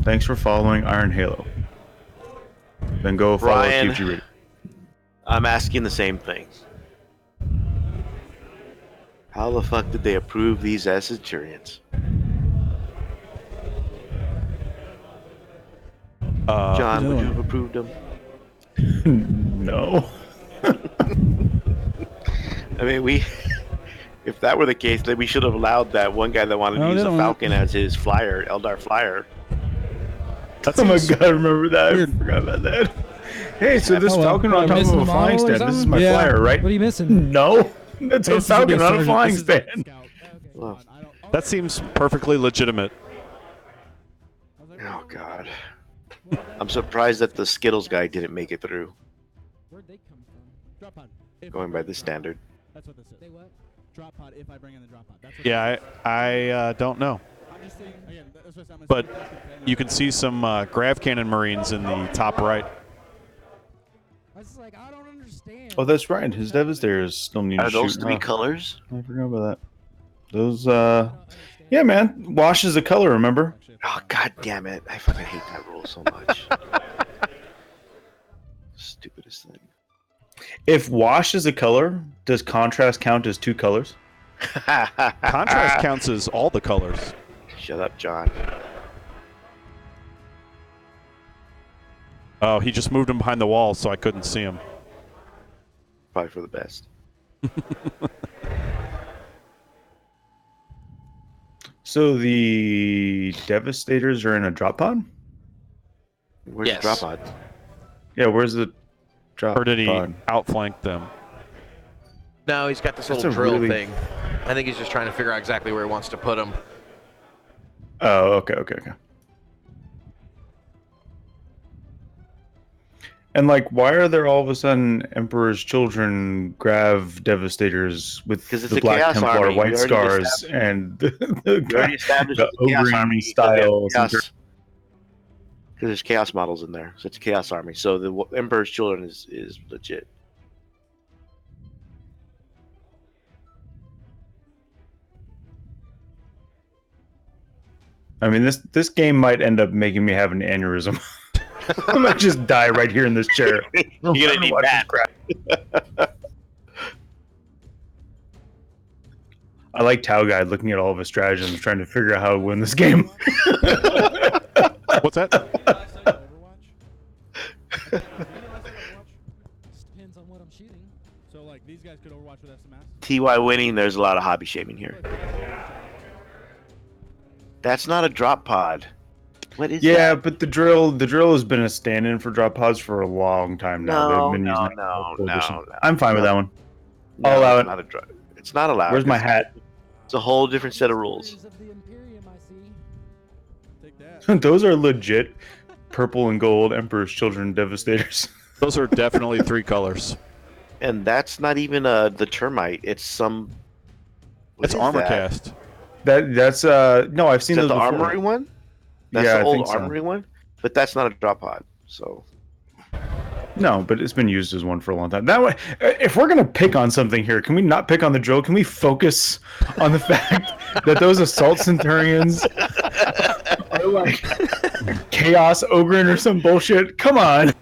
thanks for following Iron Halo. Then go follow Brian. QG Reader. I'm asking the same thing. How the fuck did they approve these as Centurions? John, the would other you one? have approved them? No. I mean, if that were the case, then we should have allowed that one guy that wanted No, to use they a don't. Falcon as his flyer, Eldar flyer. That Oh my seems- god, remember that? Weird. I forgot about that. Hey, so this Oh, well. Falcon Am I on top of missing a the flying model or stand. This is something? my Yeah. flyer, right? What are you missing? No, it's a This is gonna be Falcon, not a sergeant. flying This is a stand. scout. Well, That seems perfectly legitimate. oh god. I'm surprised that the Skittles guy didn't make it through, Where'd they come from? Drop pod. If going I by bring this the drop pod. standard. That's what this is. They what? Drop pod if I bring in the drop pod. That's what Yeah, I don't know. I'm just saying, again, that's what I'm But saying. you can see some grav cannon Marines in the top right. I was just like, I don't understand. Oh, that's right. His Devastators still need Are to those shoot. three huh? colors? I forgot about that. Those, yeah, man. Wash is a color, remember? Oh god damn it! I fucking hate that rule so much. Stupidest thing. If wash is a color, does contrast count as two colors? Contrast counts as all the colors. Shut up, John. Oh, he just moved him behind the wall, so I couldn't see him. Probably for the best. So the Devastators are in a drop pod? Where's Yes. the drop pod? Yeah, where's the drop Or did he pod? outflank them? No, he's got this That's little a drill really- thing. I think he's just trying to figure out exactly where he wants to put them. Oh, okay. And like, why are there all of a sudden Emperor's Children Grav Devastators with 'Cause it's the a Black Chaos Templar Army. We White already Scars established- and We already established the the Chaos Ogre Army style? because there's Chaos models in there, so it's a Chaos Army. So the Emperor's Children is legit. I mean, this game might end up making me have an aneurysm. I might just die right here in this chair. You're gonna need Watch this that. crap. I like Tau Guy looking at all of his stratagems, trying to figure out how to win this game. What's that? Depends on what I'm shooting. So like these guys could Overwatch with SMS. TY winning, there's a lot of hobby shaming here. That's not a drop pod. What is Yeah, that? but the drill has been a stand-in for drop pods for a long time now. No, They've been using no, it for no, multiple no, editions. no, I'm fine with no. that one. No, I'll allow it's it. not a drop. It's not allowed. Where's my hat? It's a whole different set of rules. Of the Imperium, I see. Take that. Those are legit purple and gold Emperor's Children Devastators. Those are definitely 3 colors. And that's not even the termite. It's some. what It's is armor that? cast. That's no, I've Is seen that those the before. armory one? That's Yeah, the I old think so. armory one? But that's not a drop pod. So No, but it's been used as one for a long time. That way, if we're gonna pick on something here, can we not pick on the drill? Can we focus on the fact that those assault centurions are like chaos ogre or some bullshit? Come on,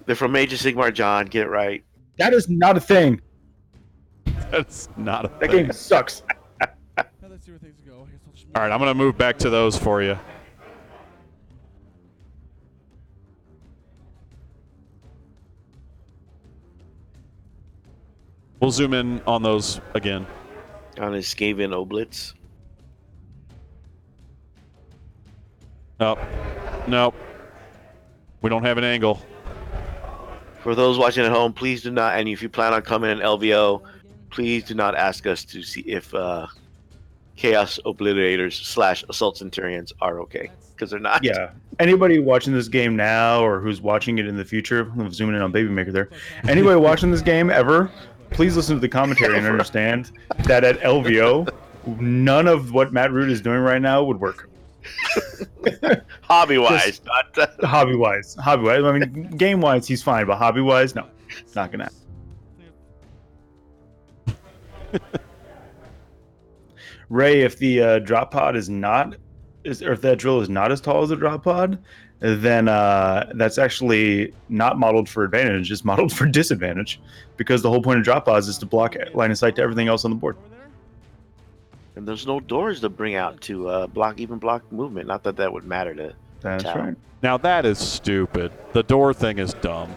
they're from Age of Sigmar, John. Get it right. that is not a thing. That's not a That thing. game sucks. Now let's see where things go. I guess I'll just All right, I'm going to move back to those for you. We'll zoom in on those again. On his Skaven Oblitz. Nope. Nope. We don't have an angle. For those watching at home, please do not, and if you plan on coming in LVO, please do not ask us to see if Chaos Obliterators / Assault Centurions are okay, because they're not. Yeah. Anybody watching this game now or who's watching it in the future, I'm zooming in on Baby Maker there. Anybody watching this game ever, please listen to the commentary and understand that at LVO, none of what Matt Root is doing right now would work. Hobby-wise, not... Hobby-wise. I mean, game-wise, he's fine, but hobby-wise, no. It's not going to happen. Ray, if the drop pod is not, or if that drill is not as tall as the drop pod, then that's actually not modeled for advantage. It's modeled for disadvantage, because the whole point of drop pods is to block line of sight to everything else on the board. And there's no doors to bring out to block movement. Not that that would matter to That's Tau. right. Now that is stupid. The door thing is dumb.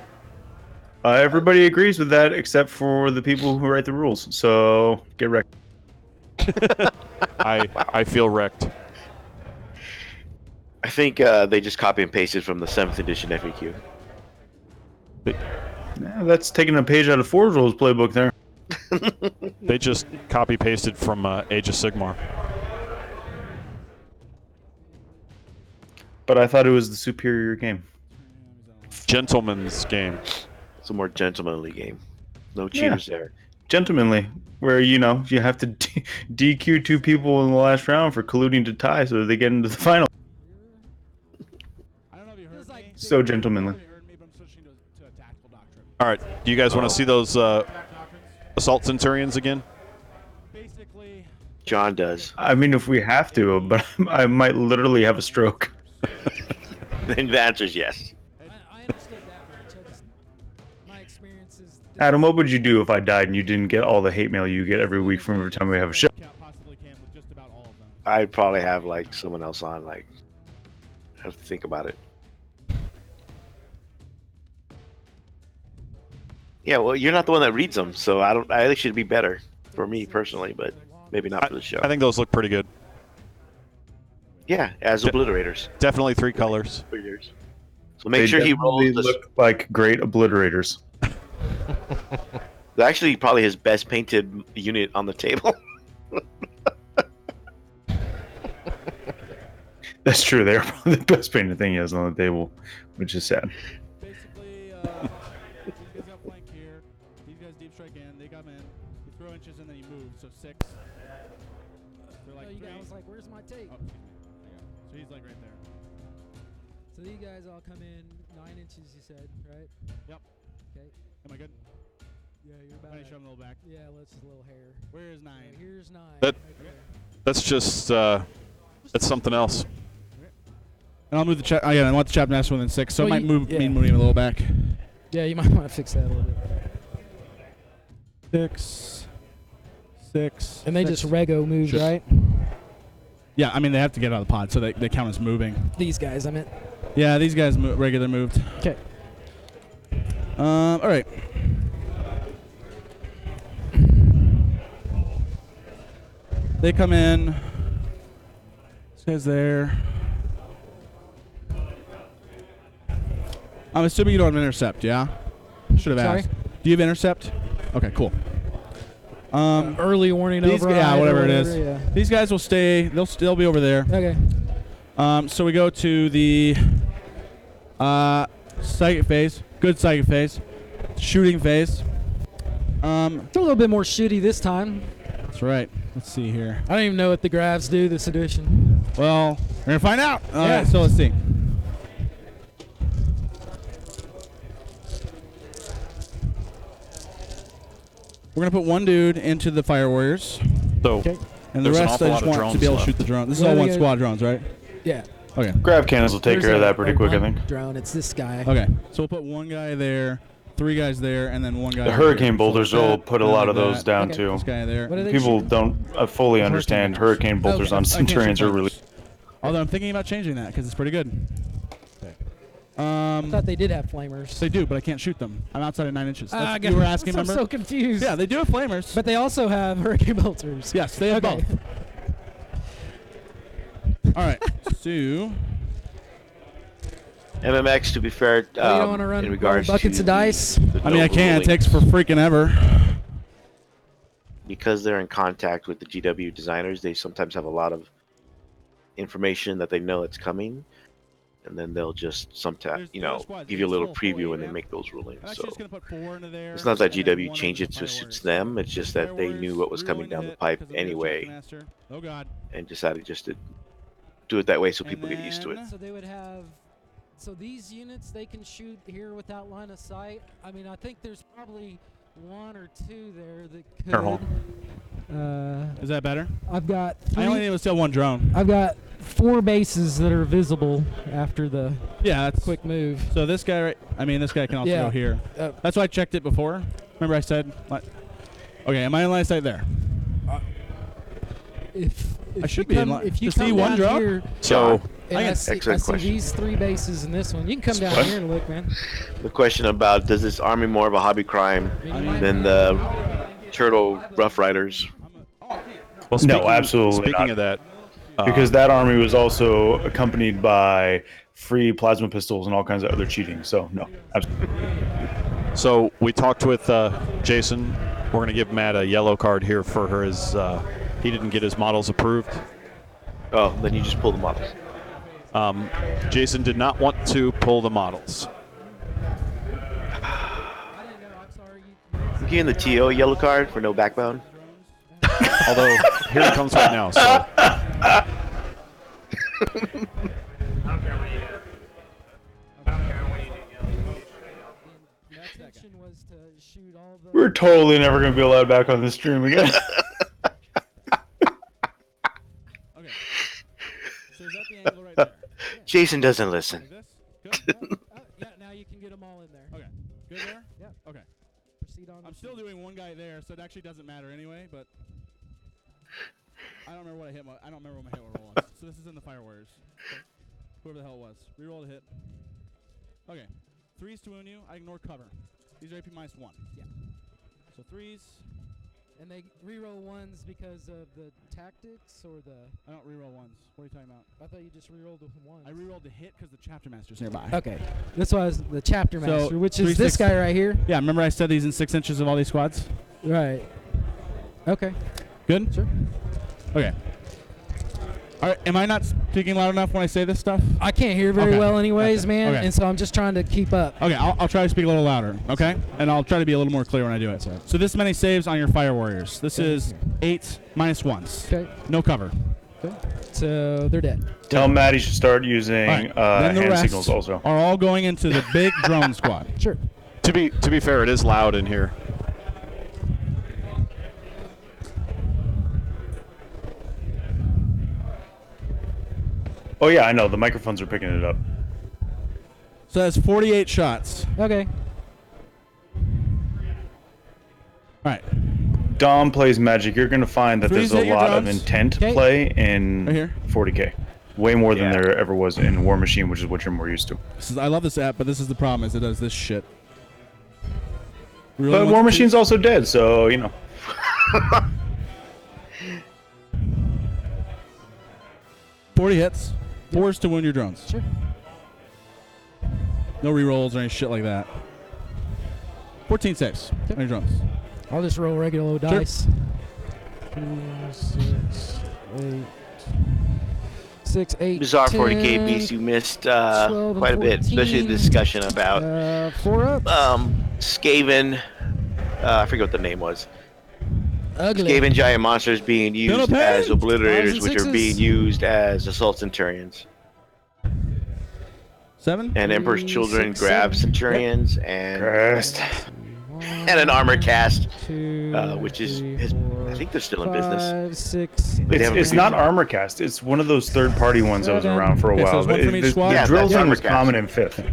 Everybody agrees with that except for the people who write the rules. So get wrecked. I feel wrecked. I think they just copy and pasted from the 7th edition FAQ. Yeah, that's taking a page out of Forge Rules playbook there. They just copy pasted from Age of Sigmar. But I thought it was the superior game. Gentleman's game. It's a more gentlemanly game. No cheaters there. Gentlemanly, where you have to DQ 2 people in the last round for colluding to tie so that they get into the final. I don't know if you heard me. So gentlemanly. You heard me, but I'm switching to a tactical doctrine. All right, do you guys want to see those Assault Centurions again? Basically, John does. I mean, if we have to, but I might literally have a stroke. And the answer is yes. I understood that part. So just my experience is. Adam, what would you do if I died and you didn't get all the hate mail you get every week from every time we have a show? possibly can with just about all of them. I'd probably have like someone else on. Like, have to think about it. Yeah, well, you're not the one that reads them, so I think it should be better for me personally, but maybe not for the show. I think those look pretty good. Yeah, as obliterators. Definitely 3 colors. So make sure he rolls They the. look like great obliterators. Actually, probably his best painted unit on the table. That's true. They're probably the best painted thing he has on the table, which is sad. Basically, these guys got flank here. These guys deep strike in. They come in. You throw inches and then you move. So 6. They're like So you 3. guys like, where's my take? Oh, excuse me. There you go. So he's like right there. So you guys all come in 9 inches, you said, right? Yep. Okay. Am I good? Yeah, you're about. Why don't you shove him a little back? Yeah, let's just a little hair. Where is 9? Here's 9. That- right there. That's just that's something else. And I'll move the chap. Again, I want the chap master within 6, so Well, it might yeah. mean moving a little back. Yeah, you might want to fix that a little bit. 6, 6. And they just rego moved, Just- right? Yeah, I mean, they have to get out of the pod, so they count as moving. These guys, I meant. Yeah, these guys regular moved. Okay. All right. They come in. This guy's there. I'm assuming you don't have intercept, yeah? Should have Sorry? asked. Do you have intercept? Okay, cool. Early warning These, override. yeah, or whatever it is. Yeah. These guys will stay. They'll still be over there. Okay. So we go to the psychic phase. Good psychic phase. Shooting phase. It's a little bit more shooty this time. That's right. Let's see here. I don't even know what the graphs do this edition. Well, we're gonna find out. All Yeah. right, so let's see. We're gonna put one dude into the fire warriors, So Okay. and the There's an rest awful I lot just of want to drones be able to left. shoot the drone. This is What all do we one got? squad drones, right? Yeah. Okay. Grav cannons will take There's care of a- that pretty a quick, I one think. Drone. It's this guy. Okay. So we'll put one guy there, 3 guys there, and then one guy. The over here. hurricane So bolters like will that, put a and lot like of those that. down Okay. too. This guy there. What are they People shooting? don't fully understand bolters. hurricane bolters Okay. on I some can't terrains shoot are really. bolters. Although I'm thinking about changing that because it's pretty good. I thought they did have flamers. They do, but I can't shoot them. I'm outside of 9 inches. Ah, That's, you were asking, I'm remember? so confused. Yeah, they do have flamers. But they also have hurricane bolters. yes, they have Okay. both. All right, so MMX, to be fair, You don't want to run in regards buckets to of dice? the I mean, I can. It rulings, takes for freaking ever. because they're in contact with the GW designers. They sometimes have a lot of information that they know it's coming, and then they'll just sometimes, give you a little preview when they make those rulings. I'm So actually just gonna put 4 into there. it's not that and then GW one changed into it the to fire suits warriors. them. It's just that they knew what was coming down the pipe anyway, Oh God. and decided just to do it that way so And people get used to it. then- So they would have. So these units they can shoot here without line of sight. I mean, I think there's probably 1 or 2 there that could. Here, hold Is that better? I've got I only 3. need to steal 1 drone. I've got 4 bases that are visible after the Yeah, that's quick move. So this guy, this guy can also Yeah. go here. That's why I checked it before. Remember I said, okay, am I in line of sight there? If I should you be in come, line. if you To see come one down drone? here, So and I see, Excellent question. these 3 bases in this one. You can come down What? here and look, man. The question about does this army more of a hobby crime than the Turtle Rough Riders? well, No, absolutely Speaking not. of that, Because that army was also accompanied by free plasma pistols and all kinds of other cheating. So no, absolutely. so we talked with Jason. We're going to give Matt a yellow card here for his. He didn't get his models approved. Oh, then you just pull the models. Jason did not want to pull the models. I'm giving the TO a yellow card for no backbone. Although here it comes right now. So Intention was to shoot all the. We're totally never going to be allowed back on this stream again. Okay. So is that the angle right there? Jason doesn't listen. Like this? Good? Yeah, now you can get them all in there. Okay. Good there? Yeah. Okay. Proceed on. I'm still doing one guy there, so it actually doesn't matter anyway, but I don't remember what I hit. I don't remember what my hit roll was. So this is in the fire warriors. Okay. Whoever the hell it was. Reroll to hit. Okay. 3s to wound you. I ignore cover. These are AP -1. Yeah. So 3s. And they reroll 1s because of the tactics or the. I don't reroll 1s. What are you talking about? I thought you just rerolled the 1s. I rerolled the hit because the chapter master's nearby. Okay. This was the chapter So, master, which 3, is this 6 guy right here. Yeah, remember I said these in 6 inches of all these squads? Right. Okay. Good? Sure. Okay. All right, am I not speaking loud enough when I say this stuff? I can't hear very Okay. well, anyways, Okay. man, Okay. and so I'm just trying to keep up. Okay, I'll try to speak a little louder, okay? And I'll try to be a little more clear when I do it. right. So this many saves on your fire warriors. This Okay. is 8 -1s. Okay. No cover. Okay. So they're dead. Tell Matt he should start using All right. Then the hand rest signals also. are all going into the big drone squad. Sure. to be fair, it is loud in here. Oh yeah, I know. The microphones are picking it up. So that's 48 shots. Okay. All right. Dom plays Magic, you're going to find that Freeze there's a hit your lot of drums. intent Okay. play in Right here. 40k. Way more than Yeah. there ever was in War Machine, which is what you're more used to. I love this app, but this is the problem: is it does this shit. Really But wants War to- Machine's also dead, so, you know. 40 hits. 4s to wound your drones. Sure. No rerolls or any shit like that. 14 saves on your drones. I'll just roll regular old Sure. dice. 2, 6, 8. 6, 8, Bizarre 10, 40k beast, you missed 12, quite a bit, especially the 14. discussion about 4 up. Skaven. I forget what the name was. Ugly. Skaven giant monsters being used Pain. as obliterators, Fives and which are sixes. being used as assault centurions. 7. And Emperor's 3, Children 6, grab 7. centurions and Christ. an armor cast, 2, which is 3, his, 4, I think they're still in business. 5, 6. They haven't It's produced not it. armor cast. It's one of those third-party ones that was Seven. around for a Okay, so while. it's one from each The- squad? the Yeah, drill that's zone was armor cast. common in 5th.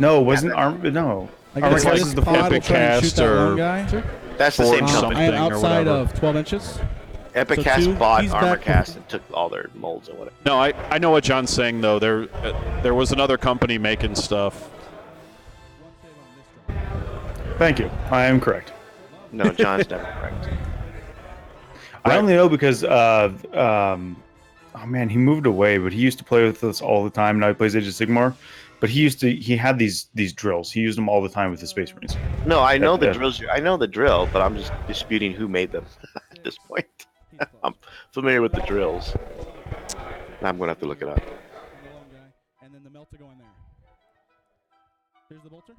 No, it wasn't armor. No. I Armor guess cast this is the pod will Epic try and shoot Cast that or- one guy. That's the Fort same something. company. I am or outside whatever. of 12 inches. Epic So Cast two, bought he's armor back cast with- and took all their molds and whatever. No, I know what John's saying though. There was another company making stuff. Thank you. I am correct. No, John's never correct. I only know because, oh man, he moved away, but he used to play with us all the time. Now he plays Age of Sigmar. But he had these drills. He used them all the time with the Space Marines. No, I know the Yeah. drills. I know the drill, but I'm just disputing who made them at this point. I'm familiar with the drills. I'm gonna have to look it up. And then the melter go in there. Here's the bolter.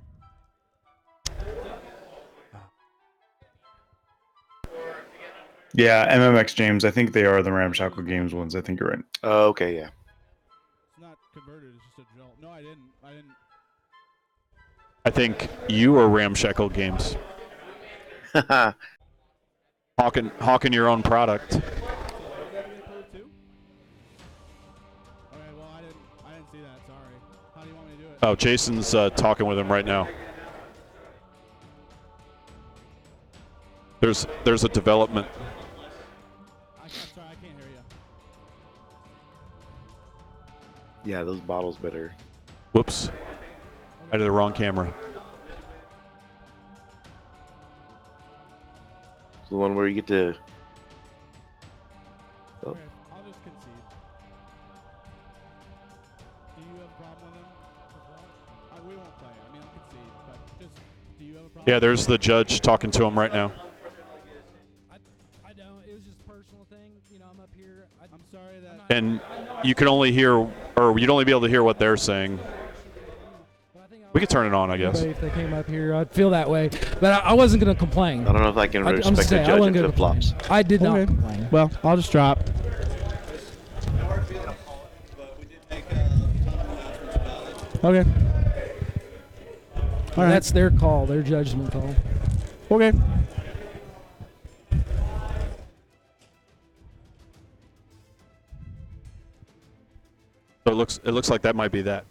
Yeah, MMX James. I think they are the Ramshackle Games ones. I think you're right. Oh, okay, yeah. It's not converted, it's just a drill. No, I didn't. I think you are Ramshackle Games. Hawking your own product. Okay, well, I didn't see that. Sorry. How do you want me to do it? Oh, Jason's talking with him right now. There's a development. I'm sorry, I can't hear you. Yeah, those bottles better. Whoops. I did the wrong camera. The one where you get to. Oh. Okay, I'll just concede. Do you have a problem with him? We won't play. I mean, I'll concede, but just, do you have a problem? Yeah, there's the judge talking to him right now. I don't. It was just a personal thing. You know, I'm up here. I'm sorry that. And you can only hear, or you'd only be able to hear what they're saying. We could turn it on, I guess. If they came up here, I'd feel that way. But I wasn't going to complain. I don't know if I can I'm respect just the saying, I judge wasn't in going flip to complain. flops. I did not Okay. complain. Well, I'll just drop. Okay. All right. That's their call, their judgment call. Okay. So it looks like that might be that.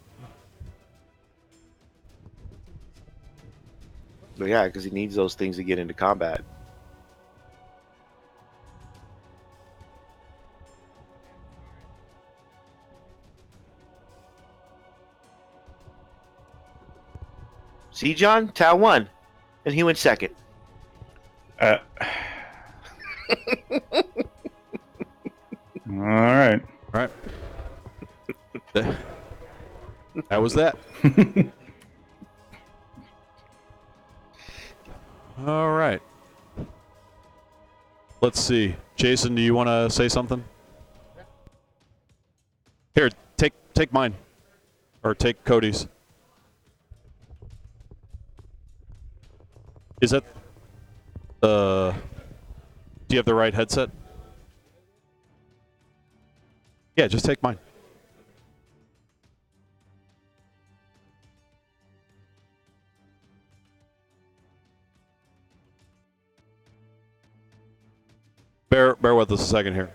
But yeah, because he needs those things to get into combat. See, John? Tao won. And he went second. All right. All right. That was that. All right. Let's see. Jason, do you want to say something? Here, take mine. Or take Cody's. Is that do you have the right headset? Yeah, just take mine. Bear with us a second here.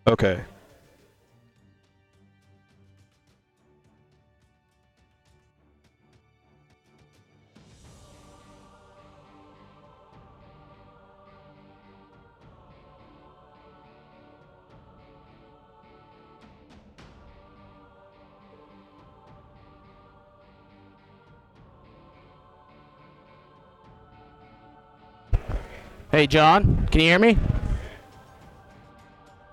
Okay. Hey, John, can you hear me?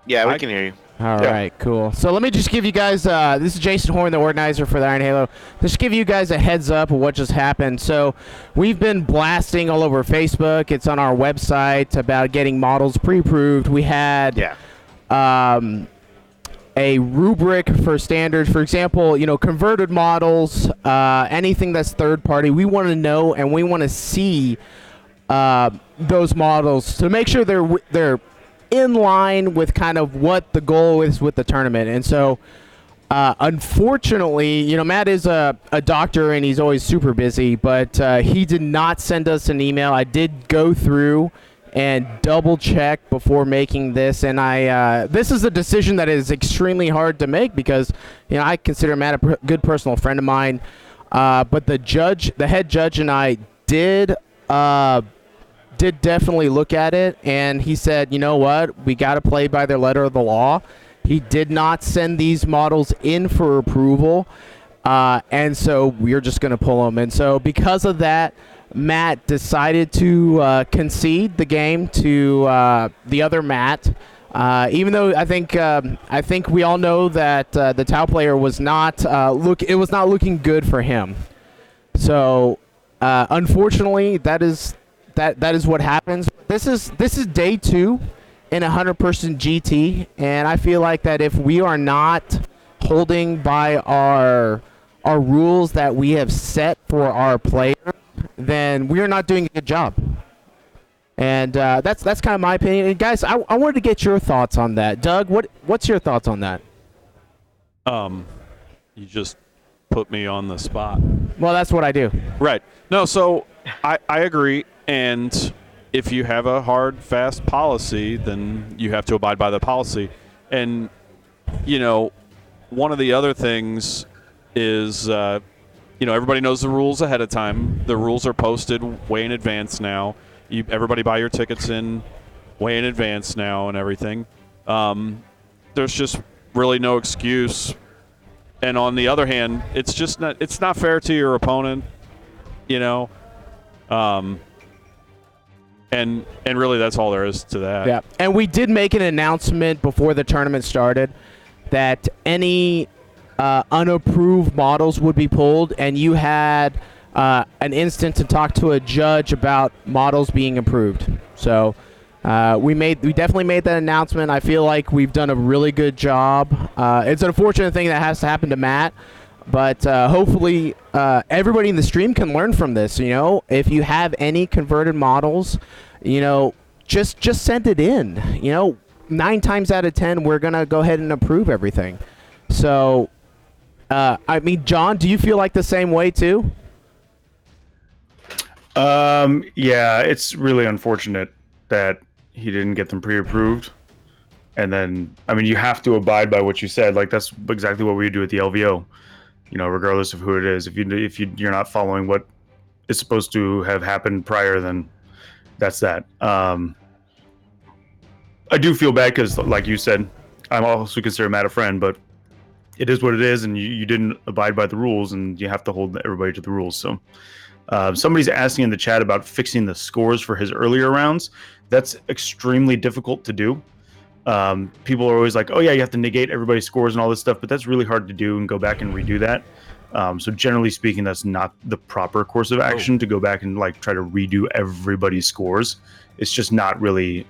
Yeah, we can hear you. All right, cool. So let me just give you guys, this is Jason Horn, the organizer for the Iron Halo. Just give you guys a heads up of what just happened. So we've been blasting all over Facebook. It's on our website about getting models pre-approved. We had a rubric for standards. For example, converted models, anything that's third party. We want to know and we want to see those models to make sure they're in line with kind of what the goal is with the tournament. And so unfortunately, Matt is a doctor and he's always super busy, but he did not send us an email. I did go through and double check before making this, and this is a decision that is extremely hard to make because I consider Matt a good personal friend of mine, but the head judge and I did definitely look at it, and he said, you know what, we got to play by the letter of the law. He did not send these models in for approval, and so we're just going to pull them. And so because of that, Matt decided to concede the game to the other Matt, even though I think we all know that the Tau player was not looking good for him. So unfortunately, that is what happens. This is day 2 in 100% GT, and I feel like that if we are not holding by our rules that we have set for our players, then we are not doing a good job. And that's kind of my opinion. And guys, I wanted to get your thoughts on that. Doug, what's your thoughts on that? You just put me on the spot. Well, that's what I do. Right. No, so I agree. And if you have a hard, fast policy, then you have to abide by the policy. And, one of the other things is, everybody knows the rules ahead of time. The rules are posted way in advance now. Everybody buy your tickets in way in advance now and everything. There's just really no excuse. And on the other hand, it's not fair to your opponent, And really, that's all there is to that. Yeah, and we did make an announcement before the tournament started that any unapproved models would be pulled, and you had an instant to talk to a judge about models being approved. So we definitely made that announcement. I feel like we've done a really good job. It's an unfortunate thing that has to happen to Matt, but hopefully everybody in the stream can learn from this. If you have any converted models, just send it in. 9 times out of 10, we're gonna go ahead and approve everything. So, John, do you feel like the same way too? Yeah, it's really unfortunate that he didn't get them pre-approved. And then, you have to abide by what you said. Like, that's exactly what we do at the LVO. Regardless of who it is, if you're not following what is supposed to have happened prior, then that's that. I do feel bad because, like you said, I'm also consider Matt a friend, but it is what it is, and you didn't abide by the rules, and you have to hold everybody to the rules. So, somebody's asking in the chat about fixing the scores for his earlier rounds. That's extremely difficult to do. People are always like, oh yeah, you have to negate everybody's scores and all this stuff, but that's really hard to do and go back and redo that. So generally speaking, that's not the proper course of action to go back and try to redo everybody's scores. It's just not really,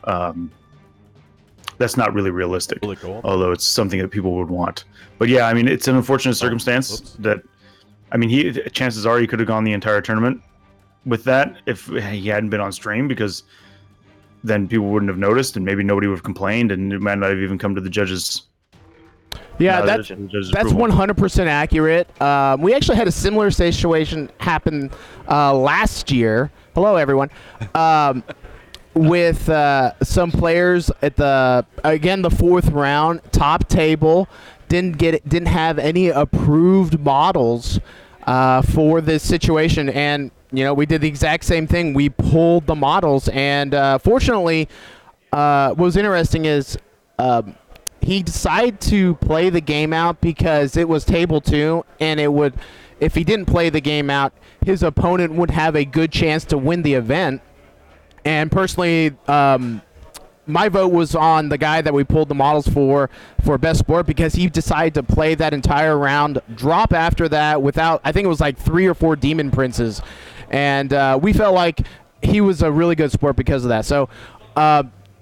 that's not really realistic. Really cool. Although it's something that people would want. But yeah, it's an unfortunate circumstance that, chances are he could have gone the entire tournament with that if he hadn't been on stream, because then people wouldn't have noticed, and maybe nobody would have complained, and it might not have even come to the judges. Yeah, that's 100% accurate. We actually had a similar situation happen last year. Hello, everyone. With some players at the 4th round, top table, didn't have any approved models for this situation, and we did the exact same thing. We pulled the models, and fortunately, what was interesting is he decided to play the game out because it was table 2, and if he didn't play the game out, his opponent would have a good chance to win the event. And personally, my vote was on the guy that we pulled the models for best sport because he decided to play that entire round, drop after that without, I think it was like 3 or 4 demon princes, and we felt like he was a really good sport because of that. So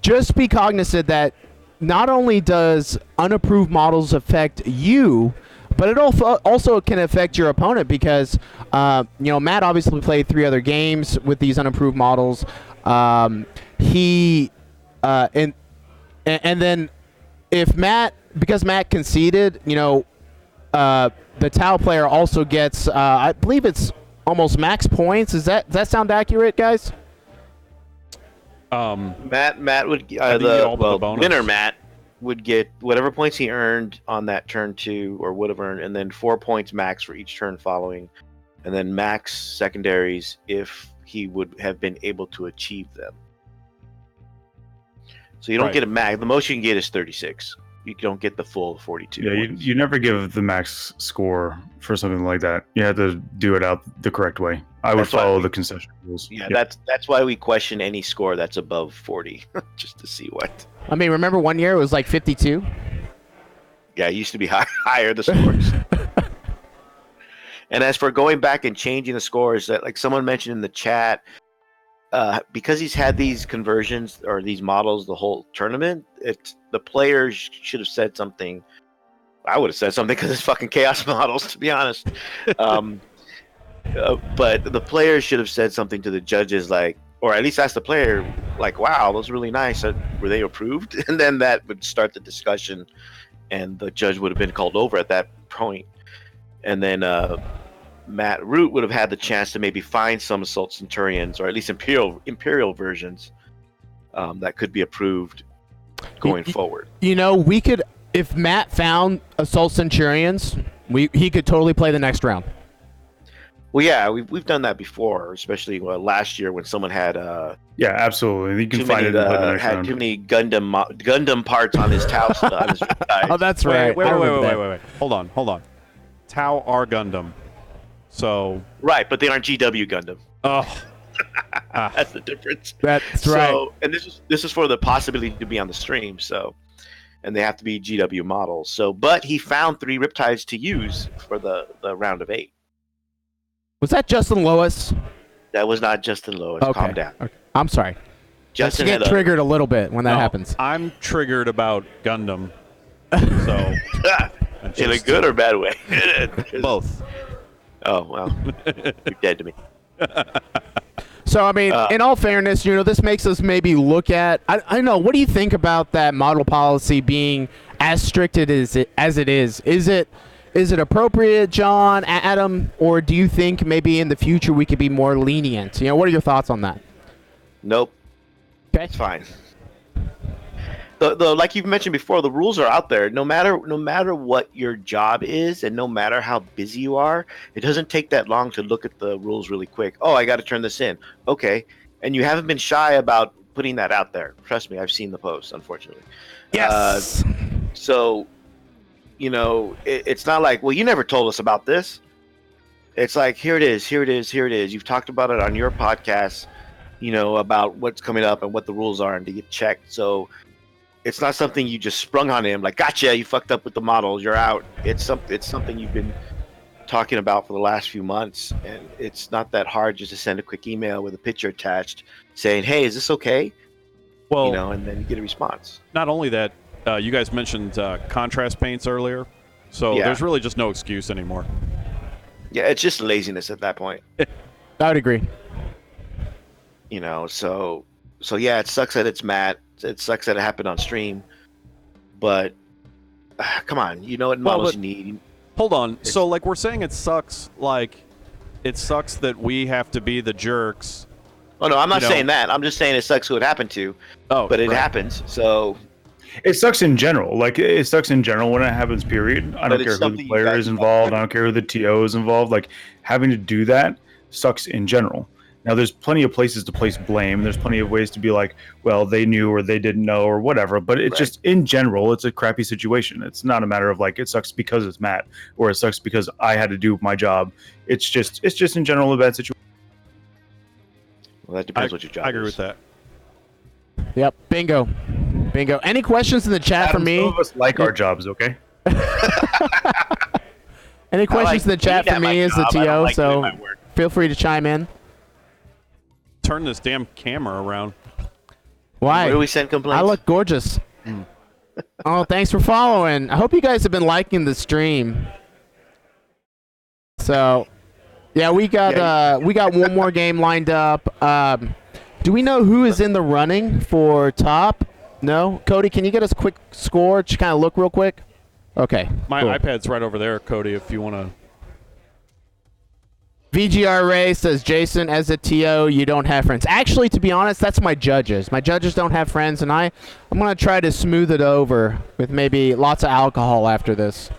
just be cognizant that not only does unapproved models affect you, but it also can affect your opponent because Matt obviously played 3 other games with these unapproved models. And then if because Matt conceded, the Tau player also gets, I believe it's almost max points. Does that sound accurate, guys? Matt would the winner Matt would get whatever points he earned on that turn 2 or would have earned, and then 4 points max for each turn following, and then max secondaries if he would have been able to achieve them. So you don't get a max. The most you can get is 36. You don't get the full 42. Yeah, you never give the max score for something like that. You have to do it out the correct way. I would follow the concession rules. Yeah, that's why we question any score that's above 40, just to see what. I mean, remember one year it was like 52? Yeah, it used to be higher, the scores. And as for going back and changing the scores, that like someone mentioned in the chat, because he's had these conversions or these models the whole tournament, the players should have said something. I would have said something because it's fucking chaos models, to be honest. But the players should have said something to the judges, like, or at least ask the player, like, "Wow, those are really nice. Were they approved?" And then that would start the discussion, and the judge would have been called over at that point. And then Matt Root would have had the chance to maybe find some Assault Centurions, or at least Imperial versions that could be approved going forward. We could, if Matt found Assault Centurions, he could totally play the next round. Well, yeah, we've done that before, especially last year when someone had yeah, absolutely. You can find it in the next had round. too many Gundam parts on his Tau on his Oh, that's right. Wait. Hold on. Tau are Gundam. So right, but they aren't GW Gundam. Oh, that's the difference. That's right. So, and this is for the possibility to be on the stream. So, and they have to be GW models. So, but he found 3 Riptides to use for the round of 8. Was that Justin Lois? That was not Justin Lois. Okay. Calm down. Okay. I'm sorry. Justin I get triggered a little bit when that happens. I'm triggered about Gundam. So, in a good or bad way? Both. Oh, well, you're dead to me. So, I mean, in all fairness, this makes us maybe look at, I don't know, what do you think about that model policy being as strict as it is? Is it appropriate, John, Adam, or do you think maybe in the future we could be more lenient? What are your thoughts on that? Nope. Okay. It's fine. The like you've mentioned before, the rules are out there. No matter what your job is, and no matter how busy you are, it doesn't take that long to look at the rules really quick. Oh, I got to turn this in. Okay, and you haven't been shy about putting that out there. Trust me, I've seen the posts. Unfortunately, yes. So, it's not like, well, you never told us about this. It's like, here it is. You've talked about it on your podcast, about what's coming up and what the rules are and to get checked. So it's not something you just sprung on him like, gotcha, you fucked up with the models, you're out. It's something you've been talking about for the last few months, and it's not that hard just to send a quick email with a picture attached saying, hey, is this okay? Well, and then you get a response. Not only that, you guys mentioned contrast paints earlier, so there's really just no excuse anymore. Yeah, it's just laziness at that point. I would agree. So yeah, it sucks that it's Matt. It sucks that it happened on stream, but come on, what models you need. Hold on. So, like, we're saying it sucks. Like, it sucks that we have to be the jerks. Oh no, I'm not saying that. I'm just saying it sucks who it happened to. Oh, but it happens. So it sucks in general. Like, it sucks in general when it happens. Period. I don't care who the player is involved. I don't care who the TO is involved. Like, having to do that sucks in general. Now, there's plenty of places to place blame. There's plenty of ways to be like, well, they knew or they didn't know or whatever. But it's just, in general, it's a crappy situation. It's not a matter of like, it sucks because it's Matt or it sucks because I had to do my job. It's just in general a bad situation. Well, that depends what your job is. I agree with that. Yep. Bingo. Bingo. Any questions in the chat for Adam, me? some of us like our jobs, okay? Any questions in the chat for me as the TO? Like So my work. feel free to chime in. Turn this damn camera around. Why? Where do we send complaints? I look gorgeous. Oh, thanks for following. I hope you guys have been liking the stream. So, yeah, we got one more game lined up. Do we know who is in the running for top? No? Cody, can you get us a quick score? Just kind of look real quick. Okay. My cool. iPad's right over there, Cody, if you want to. VGR Ray says, Jason, as a TO, you don't have friends. Actually, to be honest, that's my judges. My judges don't have friends, and I'm going to try to smooth it over with maybe lots of alcohol after this.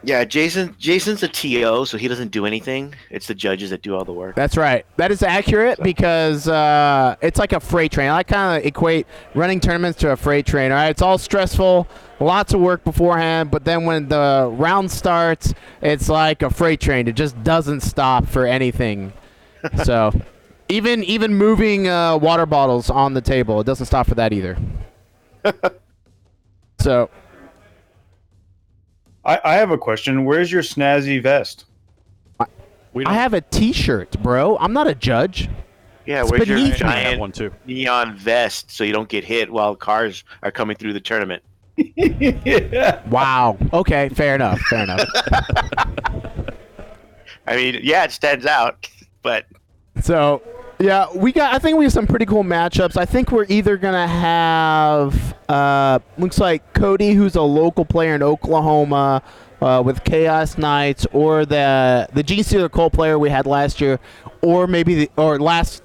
Yeah, Jason's a TO, so he doesn't do anything. It's the judges that do all the work. That's right. That is accurate because it's like a freight train. I kind of equate running tournaments to a freight train. All right, it's all stressful, lots of work beforehand, but then when the round starts, it's like a freight train. It just doesn't stop for anything. So even moving water bottles on the table, it doesn't stop for that either. So. I have a question. Where's your snazzy vest? I have a T-shirt, bro. I'm not a judge. Yeah, It's where's your beneath me. I have giant one too. neon vest so you don't get hit while cars are coming through the tournament? Yeah. Wow. Okay, fair enough. Fair enough. I mean, yeah, it stands out, but So, yeah, I think we have some pretty cool matchups. I think we're either gonna have looks like Cody, who's a local player in Oklahoma, with Chaos Knights, or the Gene Stealer Cole player we had last year, or maybe last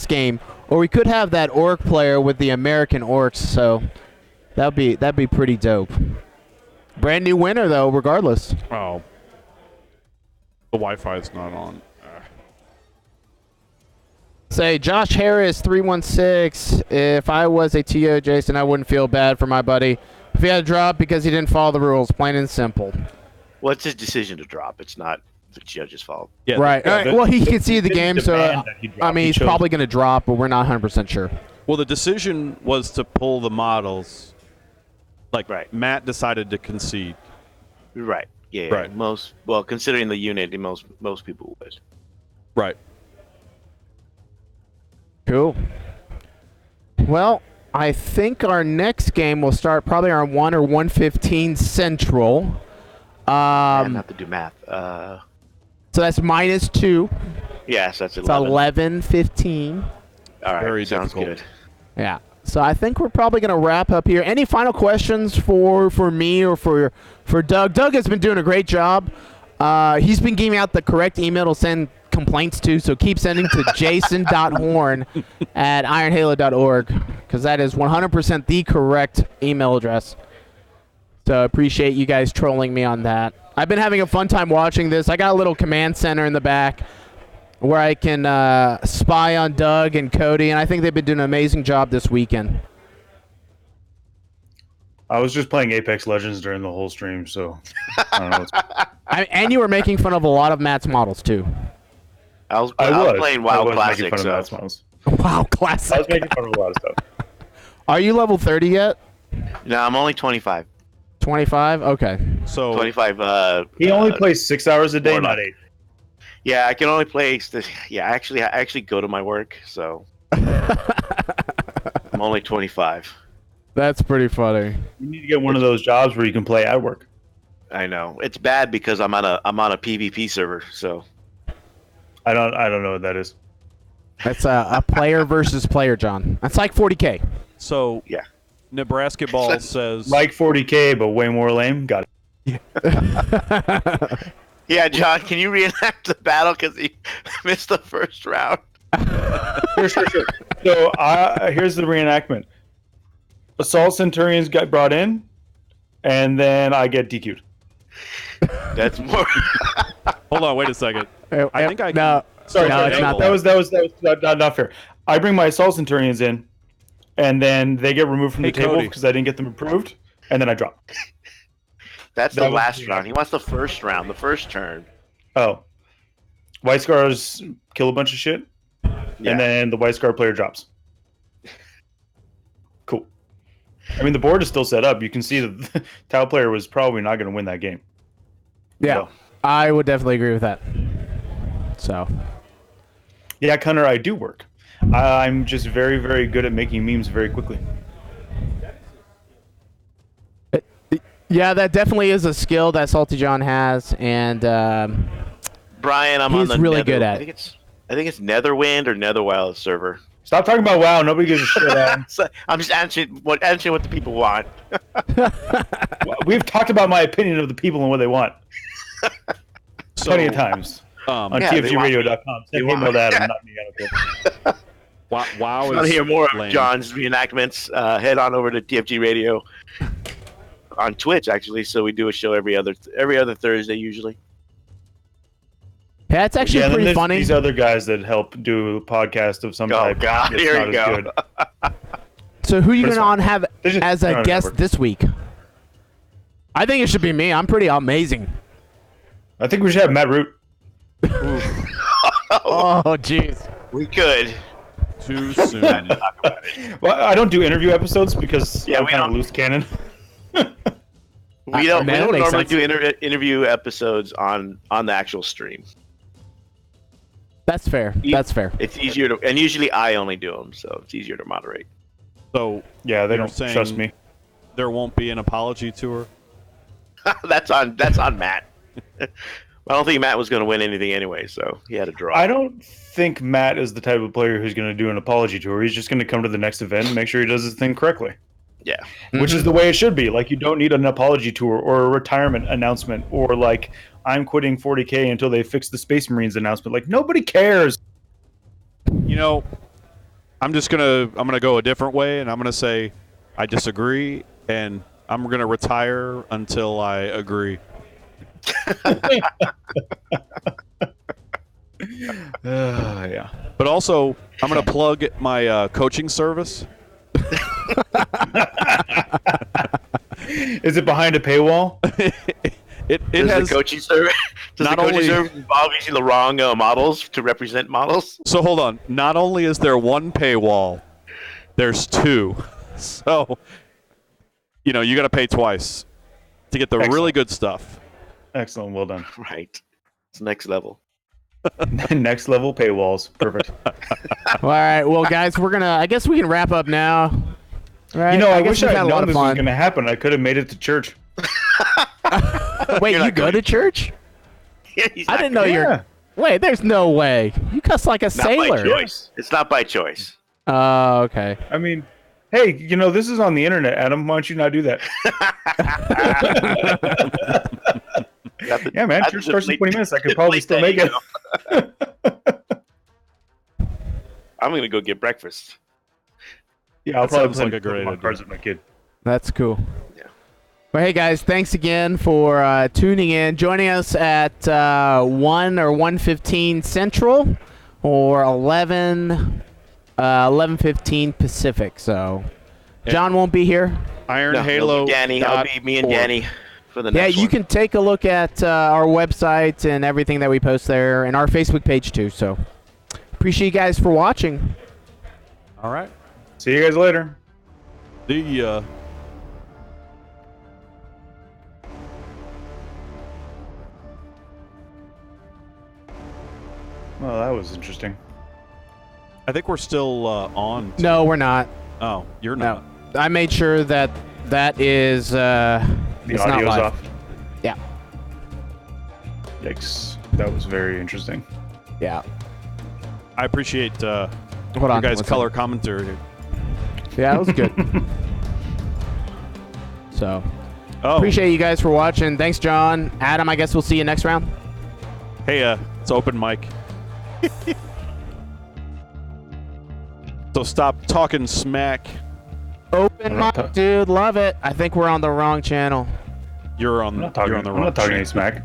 game, or we could have that Orc player with the American Orcs. So that'd be pretty dope. Brand new winner though, regardless. Oh. The Wi-Fi is not on. Say, Josh Harris, 316. If I was a TO, Jason, I wouldn't feel bad for my buddy if he had to drop because he didn't follow the rules, plain and simple. well, it's his decision to drop. It's not the judge's fault. Yeah, Right. yeah, All right. Well, he can see the He didn't game, so demand that he drop. I mean, He he's chose- probably going to drop, but we're not 100% sure. Well, the decision was to pull the models. Like, Right. Matt decided to concede. Right. Yeah. Right. Considering the unit, most people would. Right. Cool. Well, I think our next game will start probably around 1 or 1:15 Central. I have to do math. So that's -2. Yes, that's It's 11. 11:15. All right. Very sounds difficult. good. Yeah. So I think we're probably going to wrap up here. Any final questions for me or for Doug? Doug has been doing a great job. He's been giving out the correct email to send complaints to, so keep sending to jason.horn@ironhalo.org because that is 100% the correct email address. So I appreciate you guys trolling me on that. I've been having a fun time watching this. I got a little command center in the back where I can spy on Doug and Cody, and I think they've been doing an amazing job this weekend. I was just playing Apex Legends during the whole stream, so I don't know. And you were making fun of a lot of Matt's models, too. I was I playing I WoW was making Classic, fun of so Matt's models. Wow, I classic. was making fun of a lot of stuff. Are you level 30 yet? no, I'm only 25. 25? Okay. So 25. He only plays 6 hours a day, Warlock. not 8. Yeah, I can only play. Yeah, I actually go to my work, so I'm only 25. That's pretty funny. You need to get one of those jobs where you can play at work. I know it's bad because I'm on a PvP server, so I don't know what that is. That's a player versus player, John. That's like 40K. So yeah. Nebraska Ball says Like 40K, but way more lame. Got it. Yeah, John, can you reenact the battle because he missed the first round? Sure. So here's the reenactment. Assault Centurions got brought in, and then I get DQ'd. That's more. Hold on, wait a second. I think I no. Sorry, No, it's not. that was not fair. I bring my Assault Centurions in, and then they get removed from Hey, the table Cody. because I didn't get them approved, and then I drop. That's That the was- last round. He wants the first round, the first turn. Oh, White Scars kill a bunch of shit, Yeah. and then the White Scar player drops. I mean, the board is still set up. You can see that the Tau player was probably not going to win that game. Yeah, So, I would definitely agree with that. So, yeah, Connor, I do work. I'm just very, very good at making memes very quickly. yeah, that definitely is a skill that Salty John has, and Brian, I'm on he's the really Nether, good at I think it's Netherwind or Netherwild server. Stop talking about WoW. Nobody gives a shit. Adam. So I'm just answering what the people want. We've talked about my opinion of the people and what they want plenty of times on Yeah, they want tfgradio.com. They Send want email to me. Adam, not me. I don't care. Wow If you is want to hear more of lame. John's reenactments, head on over to TFG Radio on Twitch, actually. So we do a show every other Thursday usually. yeah, it's actually Yeah, and then pretty there's funny. these other guys that help do a podcast of some Oh, type. God, that's here not you as go. good. So who are you But it's going to fine. have They're just as trying a to guest network. this week? I think it should be me. I'm pretty amazing. I think we should have Matt Root. Oh, jeez. We could. Too soon. Well, I don't do interview episodes because Yeah, I'm we kind of don't- loose cannon. We don't Man, that makes normally sense. do interview episodes on the actual stream. That's fair. That's fair. It's easier to, and usually I only do them, so it's easier to moderate. So Yeah, they You're don't saying- trust me. there won't be an apology tour. that's on Matt. I don't think Matt was going to win anything anyway, so he had a draw. I don't think Matt is the type of player who's going to do an apology tour. He's just going to come to the next event and make sure he does his thing correctly. Yeah. Which is the way it should be. Like, you don't need an apology tour or a retirement announcement or, like, I'm quitting 40K until they fix the Space Marines announcement. Like, nobody cares. You know, I'm gonna go a different way, and I'm gonna say I disagree, and I'm gonna retire until I agree. Yeah. But also, I'm gonna plug my coaching service. Is it behind a paywall? It Does has the coaching service not only- involve using the wrong models to represent models? So hold on. Not only is there one paywall, there's two. So, you know, you got to pay twice to get the really Excellent. good stuff. Excellent. Well done. Right. It's next level. Next level paywalls. Perfect. All right. Well, guys, I guess we can wrap up now. All right. You know, I guess wish we've I had had a lot known of this was fun. going to happen. I could have made it to church. Wait, You're you not go going to church? He's I not didn't know going- you're. Yeah. Wait, there's no way. You cuss like a Not by sailor. choice. It's not by choice. Oh, okay. I mean, hey, you know, this is on the internet, Adam. Why don't you not do that? Yeah, man. That's Church just starts in late- 20 minutes. I could probably late still day, make it. you know. I'm gonna go get breakfast. Yeah, I'll That probably sounds play like a great Pokemon idea. cards with my kid. That's cool. Yeah. Well, hey guys, thanks again for tuning in, joining us at 1 or 1:15 Central, or 11:15 Pacific. So, John won't be here. Iron No, Halo. it'll be Danny. It'll be me and Danny for the Yeah, next you one. can take a look at our website and everything that we post there, and our Facebook page too. So, appreciate you guys for watching. All right. See you guys later. The Well, that was interesting. I think we're still on. No, we're not. Oh, you're No, not. I made sure that is The it's not audio's live. off. Yeah, Yikes. That was very interesting. yeah. I appreciate Hold your on, guys' one color commentary. second. Yeah, that was good. So, Oh, appreciate you guys for watching. Thanks, John. Adam, I guess we'll see you next round. hey, it's open mic. So stop talking smack. Open mic, dude. Love it. I think we're on the wrong channel. You're I'm on. not talking, You're on the I'm wrong. not talking channel. any smack.